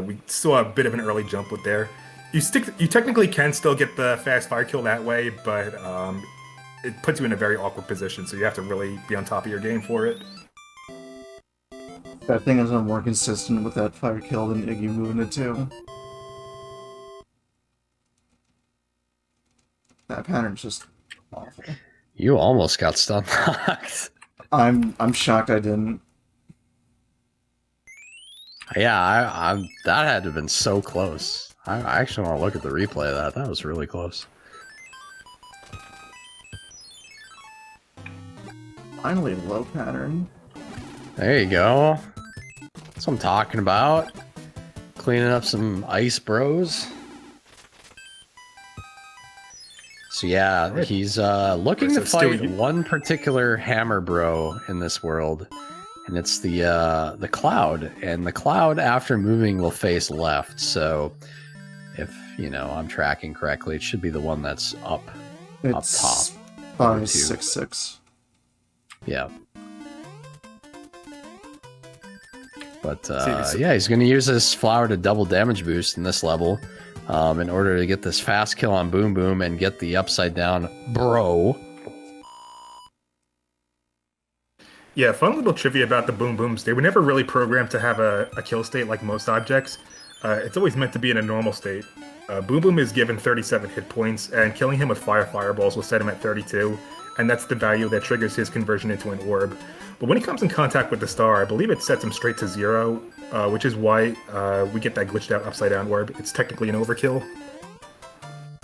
we still have a bit of an early jump with there. You technically can still get the fast fire kill that way, but it puts you in a very awkward position, so you have to really be on top of your game for it. That thing is more consistent with that fire kill than Iggy moving it too. That pattern's just awful. You almost got stun locked. I'm shocked I didn't. Yeah, that had to have been so close. I actually want to look at the replay of that. That was really close. Finally, low pattern. There you go. That's what I'm talking about. Cleaning up some ice bros. So yeah, he's looking to fight one particular hammer bro in this world, and it's the Cloud. And the Cloud, after moving, will face left. So if I'm tracking correctly, it should be the one that's up top. 566. Yeah. But yeah, he's going to use this flower to double damage boost in this level. In order to get this fast kill on Boom Boom and get the upside down bro. Yeah, fun little trivia about the Boom Booms. They were never really programmed to have a kill state like most objects. It's always meant to be in a normal state. Boom Boom is given 37 hit points, and killing him with fireballs will set him at 32, and that's the value that triggers his conversion into an orb. But when he comes in contact with the star, I believe it sets him straight to 0, which is why we get that glitched out upside down orb. It's technically an overkill.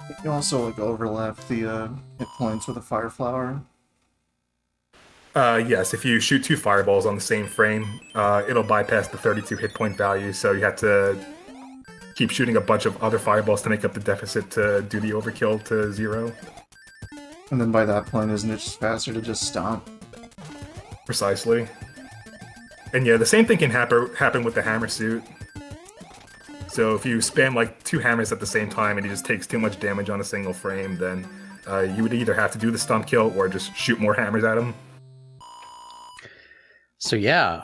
You can also overlap the hit points with a fire flower. Yes, if you shoot 2 fireballs on the same frame, it'll bypass the 32 hit point value, so you have to keep shooting a bunch of other fireballs to make up the deficit to do the overkill to 0. And then by that point, isn't it just faster to just stop? Precisely. And yeah, the same thing can happen with the hammer suit. So if you spam like 2 hammers at the same time and he just takes too much damage on a single frame, then you would either have to do the stump kill or just shoot more hammers at him. So yeah,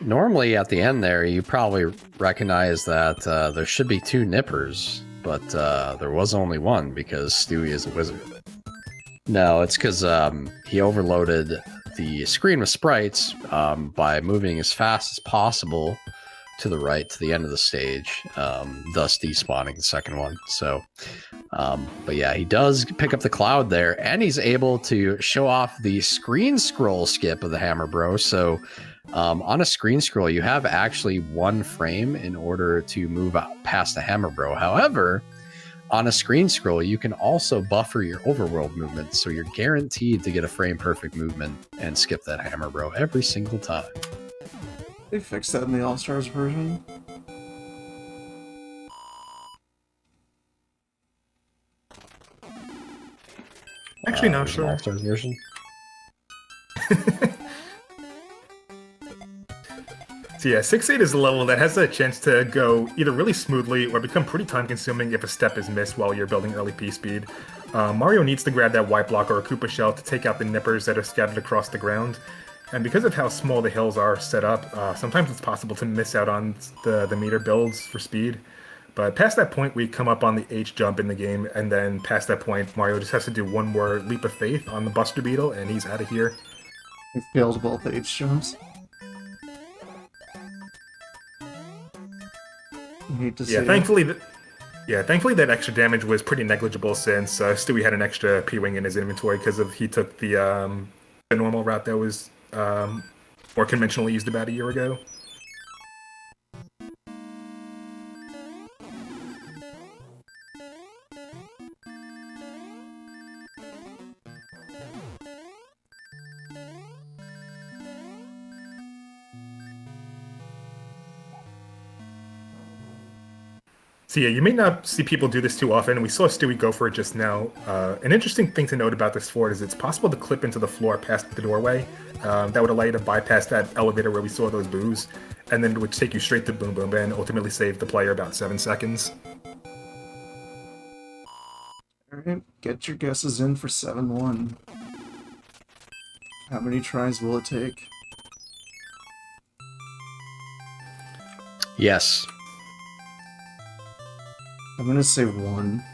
normally at the end there, you probably recognize that there should be 2 nippers, but there was only 1 because Stewie is a wizard. No, it's because he overloaded the screen with sprites by moving as fast as possible to the right to the end of the stage, thus despawning the second one. So, but yeah, he does pick up the cloud there, and he's able to show off the screen scroll skip of the Hammer Bro. So, on a screen scroll, you have actually 1 frame in order to move out past the Hammer Bro. However, on a screen scroll, you can also buffer your overworld movement, so you're guaranteed to get a frame perfect movement and skip that Hammer Bro every single time. They fixed that in the All-Stars version. Actually, not sure. All-Stars version. So yeah, 6-8 is a level that has a chance to go either really smoothly or become pretty time-consuming if a step is missed while you're building early P-speed. Mario needs to grab that white block or a Koopa shell to take out the nippers that are scattered across the ground. And because of how small the hills are set up, sometimes it's possible to miss out on the meter builds for speed. But past that point, we come up on the H jump in the game, and then past that point, Mario just has to do 1 more leap of faith on the Buster Beetle, and he's out of here. He failed both H jumps. I hate to see Yeah, it. thankfully that extra damage was pretty negligible since Stewie had an extra P-Wing in his inventory because he took the normal route that was more conventionally used about a year ago. So yeah, you may not see people do this too often. We saw Stewie go for it just now. An interesting thing to note about this fort is it's possible to clip into the floor past the doorway. That would allow you to bypass that elevator where we saw those boos, and then it would take you straight to Boom Boom and ultimately save the player about 7 seconds. Alright, get your guesses in for 7-1. How many tries will it take? Yes. I'm gonna say 1.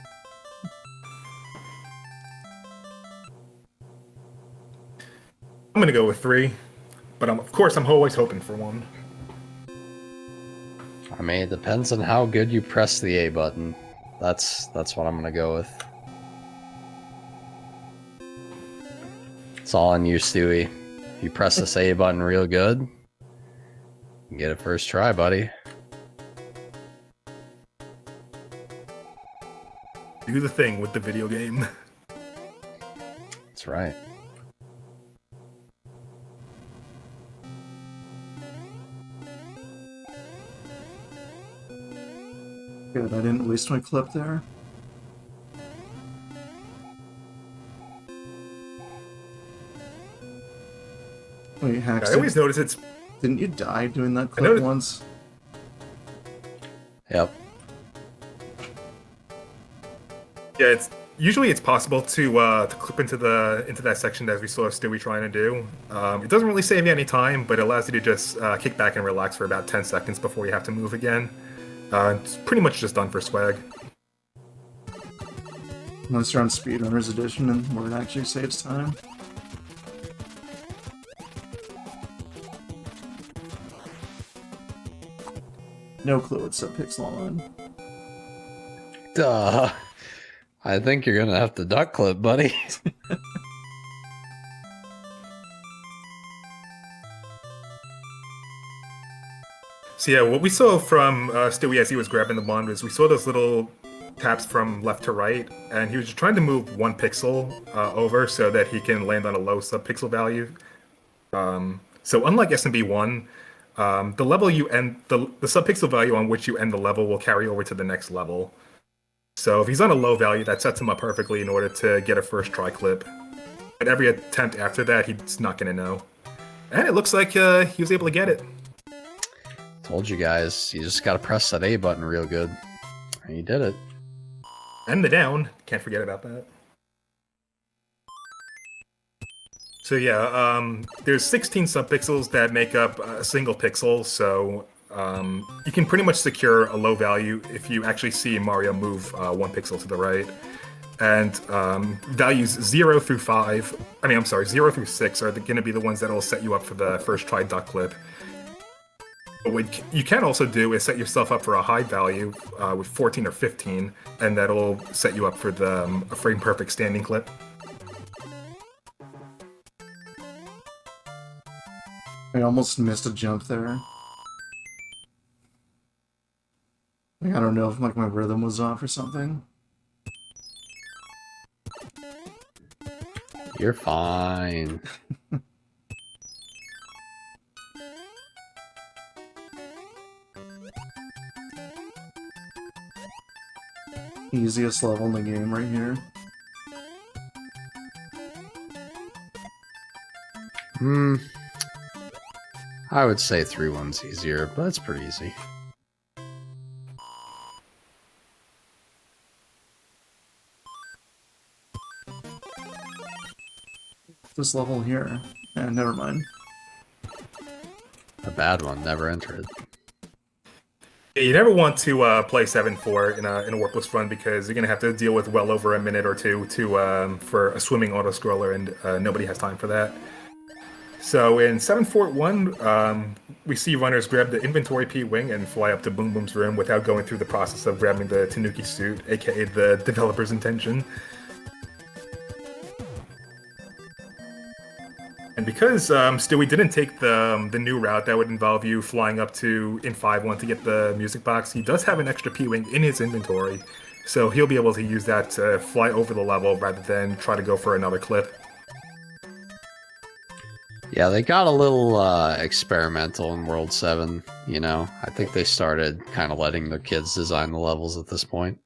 I'm gonna go with 3, but of course I'm always hoping for 1. I mean, it depends on how good you press the A button. That's what I'm gonna go with. It's all on you, Stewie. If you press this A button real good, you can get it first try, buddy. Do the thing with the video game. That's right. Good, I didn't waste my clip there. Wait, Hacks, I always notice it's... didn't you die doing that clip noticed- once? Yep. Yeah, it's possible to clip into that section as we saw Stewie trying to do. It doesn't really save you any time, but it allows you to just kick back and relax for about 10 seconds before you have to move again. It's pretty much just done for swag. Unless you're on Speedrunners Edition and where it actually saves time. No clue what subpixel I'm on. Duh. I think you're gonna have to duck clip, buddy. So yeah, what we saw from Stewie as he was grabbing the wand was we saw those little taps from left to right, and he was just trying to move 1 pixel over so that he can land on a low subpixel value. So unlike SMB 1, the level you end, the subpixel value on which you end the level will carry over to the next level. So if he's on a low value, that sets him up perfectly in order to get a first try clip. But every attempt after that, he's not going to know. And it looks like he was able to get it. Told you guys, you just gotta press that A button real good. And you did it. And the down, can't forget about that. So yeah, there's 16 subpixels that make up a single pixel, so you can pretty much secure a low value if you actually see Mario move 1 pixel to the right. And values 0 through 5, I'm sorry, 0 through 6 are going to be the ones that will set you up for the first try duck clip. But what you can also do is set yourself up for a high value with 14 or 15, and that'll set you up for the a frame perfect standing clip. I almost missed a jump there. Like, I don't know if like my rhythm was off or something. You're fine. Easiest level in the game right here. I would say 3-1's easier, but it's pretty easy. This level here. Never mind. A bad one, never entered. You never want to play 7-4 in a Warpless run because you're going to have to deal with well over a minute or two to for a swimming auto-scroller, and nobody has time for that. So in 7-4-1, we see runners grab the inventory P-Wing and fly up to Boom Boom's room without going through the process of grabbing the Tanuki suit, aka the developer's intention. And because Stewie didn't take the new route that would involve you flying up to in 5-1 to get the music box, he does have an extra P-Wing in his inventory, so he'll be able to use that to fly over the level rather than try to go for another clip. Yeah, they got a little experimental in World 7, you know? I think they started kind of letting their kids design the levels at this point.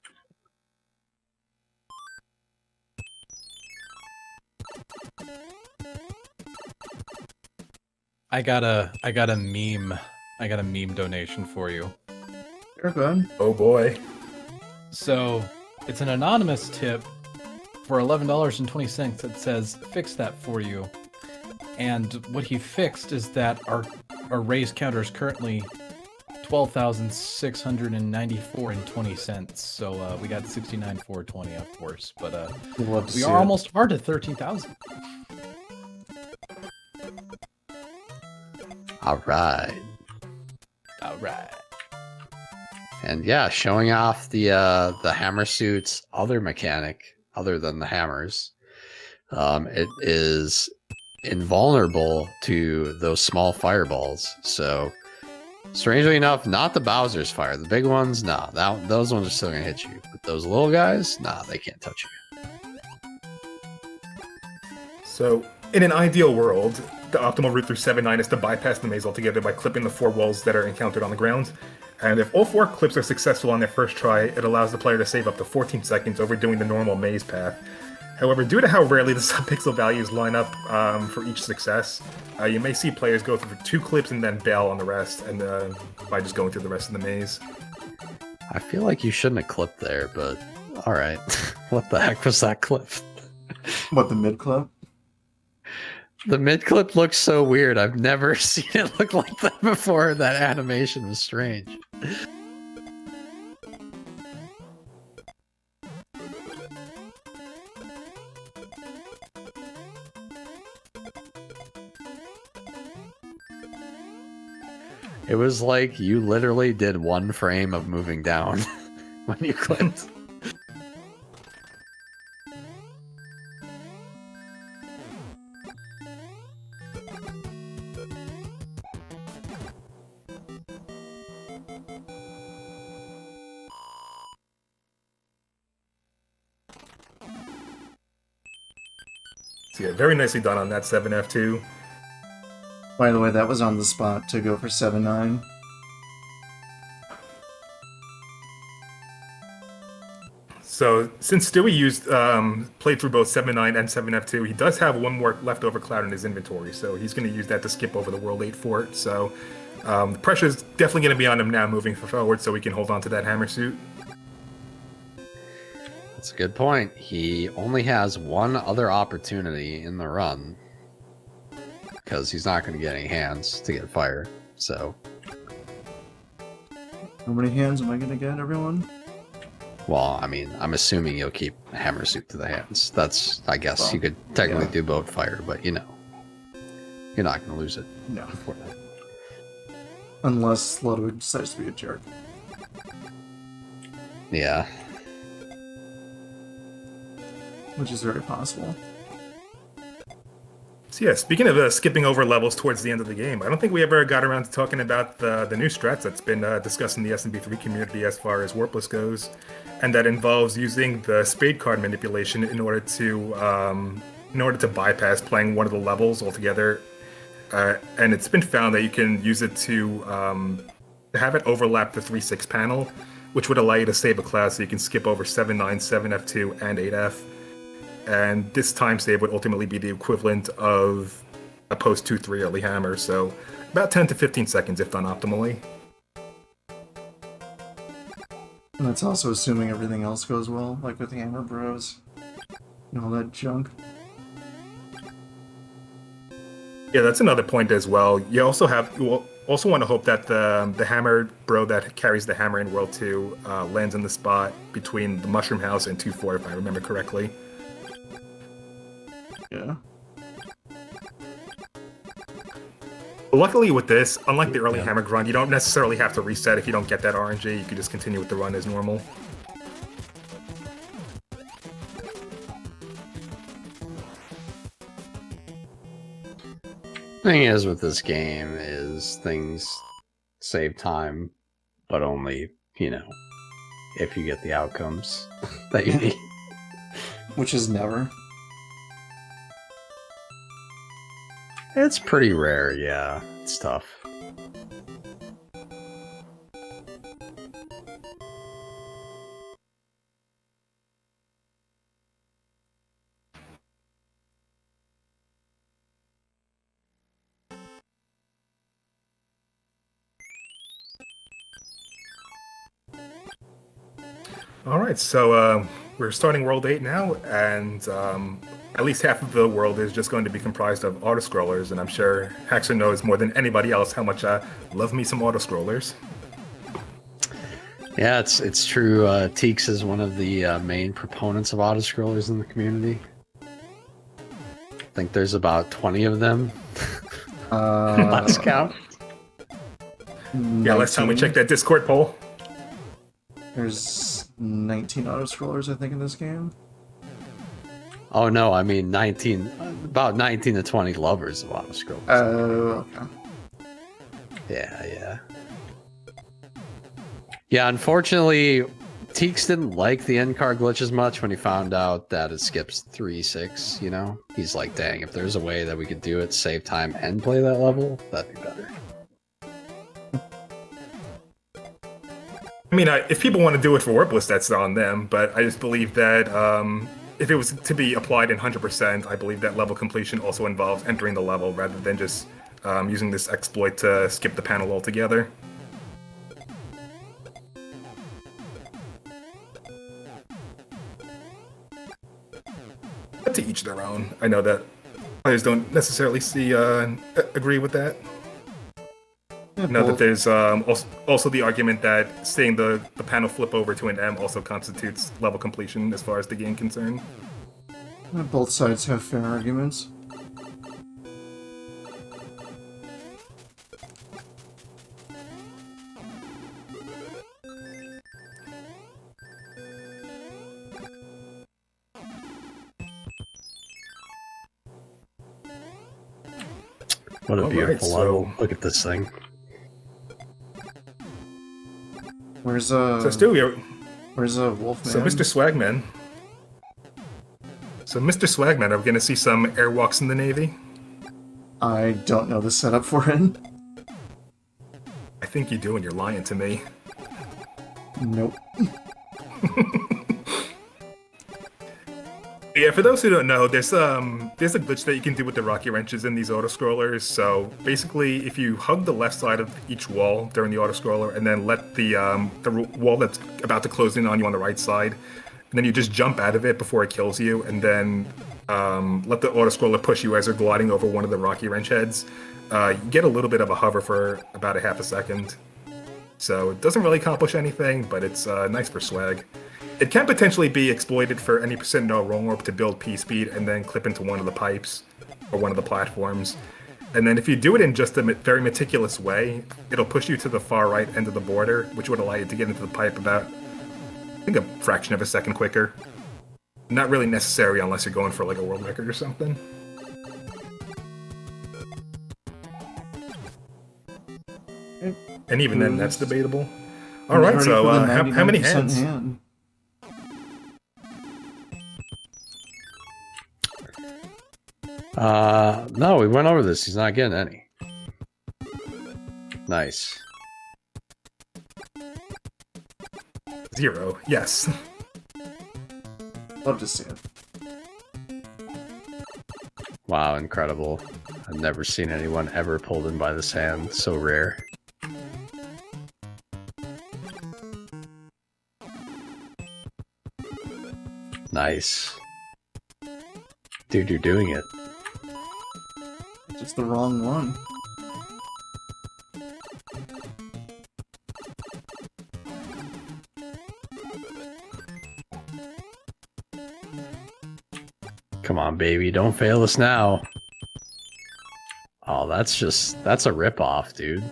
I got a meme. I got a meme donation for you. You're good. Oh boy. So, it's an anonymous tip for $11.20 that says, "Fix that for you." And what he fixed is that our raise counter is currently 12,694.20 cents. So we got 69,420, of course, but we are almost to 13,000. All right. And yeah, showing off the hammer suit's other mechanic other than the hammers. It is invulnerable to those small fireballs. So, strangely enough, not the Bowser's fire. The big ones, nah, those ones are still gonna hit you. But those little guys, nah, they can't touch you. So, in an ideal world, the optimal route through 7-9 is to bypass the maze altogether by clipping the 4 walls that are encountered on the ground. And if all 4 clips are successful on their first try, it allows the player to save up to 14 seconds over doing the normal maze path. However, due to how rarely the subpixel values line up for each success, you may see players go through 2 clips and then bail on the rest, and by just going through the rest of the maze. I feel like you shouldn't have clipped there, but alright. What the heck was that clip? What, the mid clip? The mid clip looks so weird. I've never seen it look like that before. That animation was strange. It was like you literally did 1 frame of moving down when you clipped. So yeah, very nicely done on that 7F2. By the way, that was on the spot to go for 7-9. So since Stewie played through both 7-9 and 7F2, he does have one more leftover cloud in his inventory, so he's going to use that to skip over the World 8 fort. So the pressure is definitely going to be on him now moving forward, so we can hold on to that hammer suit. That's a good point. He only has one other opportunity in the run because he's not going to get any hands to get fire. So, How many hands am I going to get, everyone? well, I mean, I'm assuming you'll keep a hammer suit to the hands. That's, I guess, Well, you could technically yeah. do boat fire, but you know, you're not going to lose it No. before that. Unless Ludwig decides to be a jerk. Yeah. Which is very possible. So yeah, speaking of skipping over levels towards the end of the game, I don't think we ever got around to talking about the new strats that's been discussed in the SMB3 community as far as Warpless goes, and that involves using the spade card manipulation in order to bypass playing one of the levels altogether. And it's been found that you can use it to have it overlap the 3-6 panel, which would allow you to save a class so you can skip over 7-9, 7F2, and 8F. And this time save would ultimately be the equivalent of a post 2-3 early hammer, so about 10 to 15 seconds if done optimally. And that's also assuming everything else goes well, like with the Hammer Bros. And all that junk. Yeah, that's another point as well. You also want to hope that the hammer bro that carries the hammer in World 2 lands in the spot between the Mushroom House and 2-4, if I remember correctly. Yeah. Luckily with this, unlike the early Yeah. hammer grind, you don't necessarily have to reset if you don't get that RNG. You can just continue with the run as normal. Thing is with this game is things save time, but only, you know, if you get the outcomes that you need. Which is never. It's pretty rare, yeah. It's tough. All right, so we're starting World 8 now, and at least half of the world is just going to be comprised of auto-scrollers, and I'm sure Haxer knows more than anybody else how much I love me some auto-scrollers. Yeah, it's true. Teeks is one of the main proponents of auto-scrollers in the community. I think there's about 20 of them. Last count. Yeah, last time we checked that Discord poll. There's 19 auto-scrollers, I think, in this game. Oh no, I mean 19, about 19 to 20 lovers of auto-scrollers. Oh, okay. Yeah. Yeah, unfortunately, Teeks didn't like the end card glitch as much when he found out that it skips 3-6, you know? He's like, dang, if there's a way that we could do it, save time, and play that level, that'd be better. I mean, if people want to do it for Warpless, that's on them, but I just believe that if it was to be applied in 100%, I believe that level completion also involves entering the level rather than just using this exploit to skip the panel altogether. But to each their own. I know that players don't necessarily agree with that. Yeah, Know that both. there's also the argument that seeing the panel flip over to an M also constitutes level completion as far as the game concerned. Both sides have fair arguments. What a All beautiful right, level. so- Look at this thing. Where's So Stewie, Wolfman? so Mr. Swagman. So Mr. Swagman, are we going to see some airwalks in the Navy? I don't know the setup for it. I think you do, and you're lying to me. Nope. Yeah, for those who don't know, there's a glitch that you can do with the rocky wrenches in these auto-scrollers. So basically, if you hug the left side of each wall during the auto-scroller and then let the wall that's about to close in on you on the right side, and then you just jump out of it before it kills you, and then let the auto-scroller push you as you're gliding over one of the rocky wrench heads, you get a little bit of a hover for about a half a second. So it doesn't really accomplish anything, but it's nice for swag. It can potentially be exploited for any percent no roll warp to build P-speed and then clip into one of the pipes or one of the platforms. And then if you do it in just a very meticulous way, it'll push you to the far right end of the border, which would allow you to get into the pipe about, I think, a fraction of a second quicker. Not really necessary unless you're going for like a world record or something. And even then, that's debatable. All right, so how many hands? Hand. No, we went over this. He's not getting any. Nice. 0, yes. Love to see it. Wow, incredible. I've never seen anyone ever pulled in by this hand. So rare. Nice. Dude, you're doing it. Just the wrong one. Come on, baby. Don't fail us now. Oh, that's a ripoff, dude.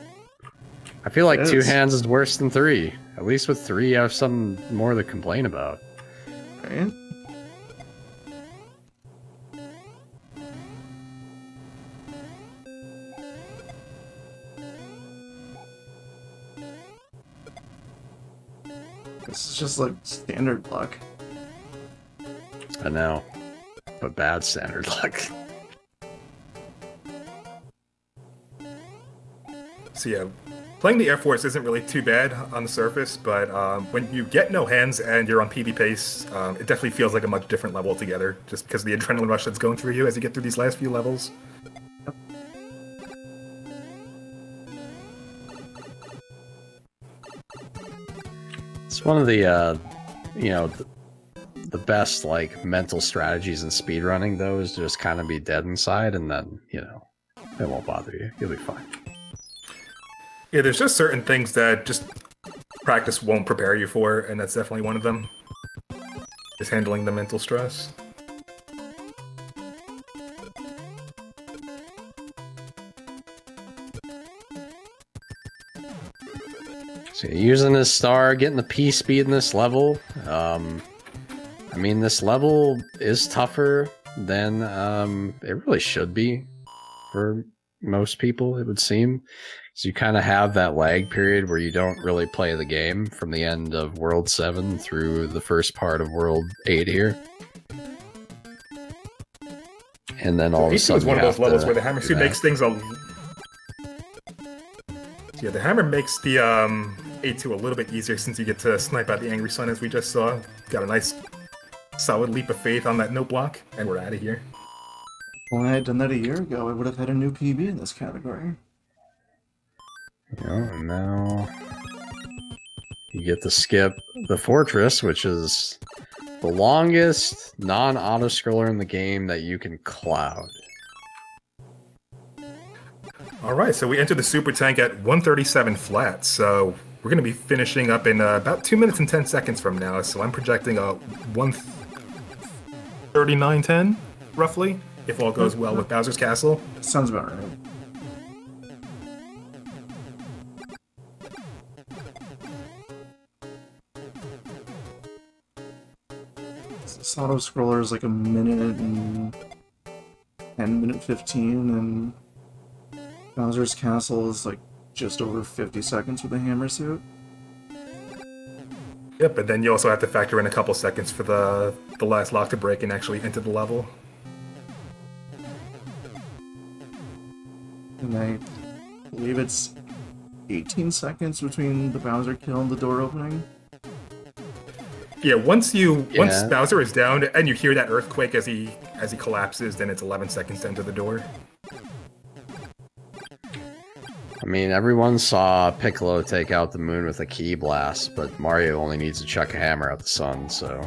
I feel like 2 hands is worse than 3. At least with 3, you have something more to complain about. Right? This is just like standard luck. I know. But bad standard luck. So yeah, playing the Air Force isn't really too bad on the surface, but when you get no hands and you're on PB pace, it definitely feels like a much different level altogether, just because of the adrenaline rush that's going through you as you get through these last few levels. It's one of the, the best, like, mental strategies in speedrunning, though, is to just kind of be dead inside, and then, it won't bother you. You'll be fine. Yeah, there's just certain things that just practice won't prepare you for, and that's definitely one of them. Is handling the mental stress. So using this star, getting the P speed in this level. I mean, this level is tougher than it really should be for most people, it would seem. So you kind of have that lag period where you don't really play the game from the end of World 7 through the first part of World 8 here. And then all of a sudden, is one of those levels where the hammer suit makes things a... Yeah, the hammer makes the A2 a little bit easier since you get to snipe out the Angry Sun, as we just saw. Got a nice, solid leap of faith on that note block, and we're out of here. When I had done that a year ago, I would have had a new PB in this category. And now you get to skip the Fortress, which is the longest non-auto scroller in the game that you can cloud. Alright, so we enter the super tank at 137 flat, so we're going to be finishing up in about 2 minutes and 10 seconds from now, so I'm projecting a 139.10, roughly, if all goes well with Bowser's Castle. Sounds about right. This auto scroller is like a minute and 10, 15, and Bowser's Castle is like just over 50 seconds with the hammer suit. Yep, but then you also have to factor in a couple seconds for the last lock to break and actually enter the level. And I believe it's 18 seconds between the Bowser kill and the door opening. Yeah, once Yeah. Bowser is down and you hear that earthquake as he collapses, then it's 11 seconds to enter the door. I mean, everyone saw Piccolo take out the moon with a key blast, but Mario only needs to chuck a hammer at the sun, so...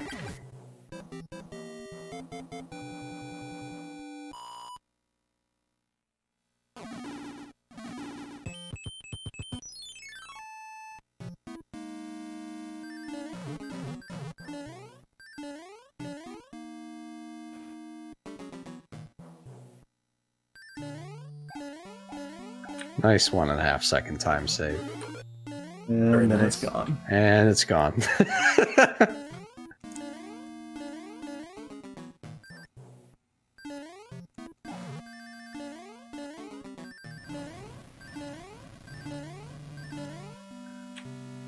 Nice 1.5 second time save. And Very then nice. it's gone. And it's gone.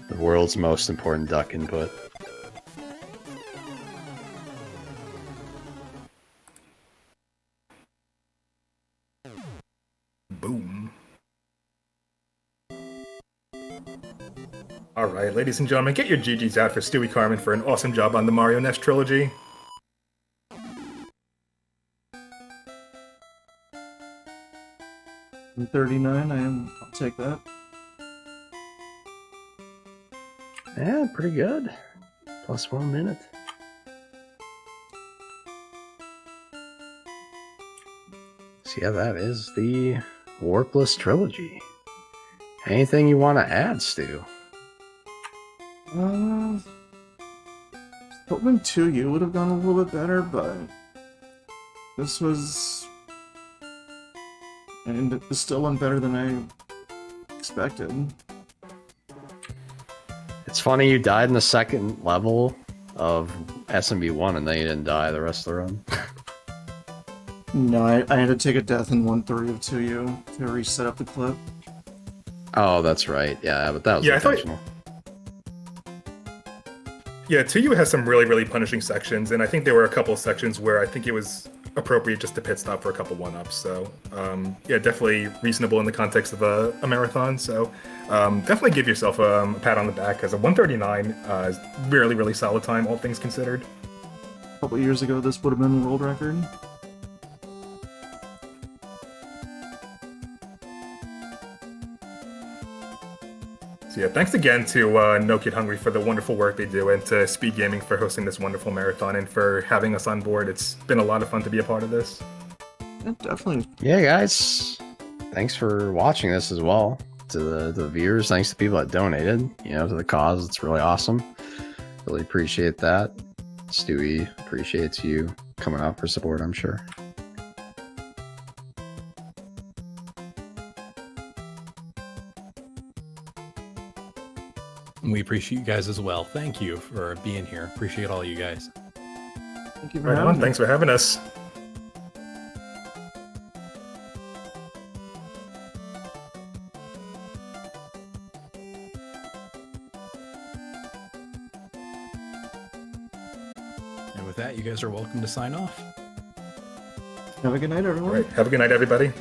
The world's most important duck input. Boom. Alright, ladies and gentlemen, get your GGs out for Stewie Carmen for an awesome job on the Mario NES trilogy. I'm 39, I'll take that. Yeah, pretty good. Plus 1 minute. So yeah, that is the Warpless trilogy. Anything you want to add, Stu? Hoping 2U would have gone a little bit better, but this was... and it still went better than I expected. It's funny you died in the second level of SMB1 and then you didn't die the rest of the run. No, I had to take a death in 1/3 of 2U to reset up the clip. Oh, that's right. Yeah, but that was Yeah, I thought- intentional. Yeah, 2U has some really, really punishing sections, and I think there were a couple of sections where I think it was appropriate just to pit stop for a couple one-ups. So, yeah, definitely reasonable in the context of a marathon. So, definitely give yourself a pat on the back, because a 139 is really, really solid time, all things considered. A couple years ago, this would have been a world record. So yeah, thanks again to No Kid Hungry for the wonderful work they do, and to Speed Gaming for hosting this wonderful marathon and for having us on board. It's been a lot of fun to be a part of this. Yeah, definitely. Yeah, guys. Thanks for watching this as well. To the viewers, thanks to people that donated, to the cause. It's really awesome. Really appreciate that. Stewie appreciates you coming out for support, I'm sure. We appreciate you guys as well. Thank you for being here. Appreciate all you guys. Thank you for Right having on. me. Thanks for having us. And with that, you guys are welcome to sign off. Have a good night, All everyone. right. Have a good night, everybody.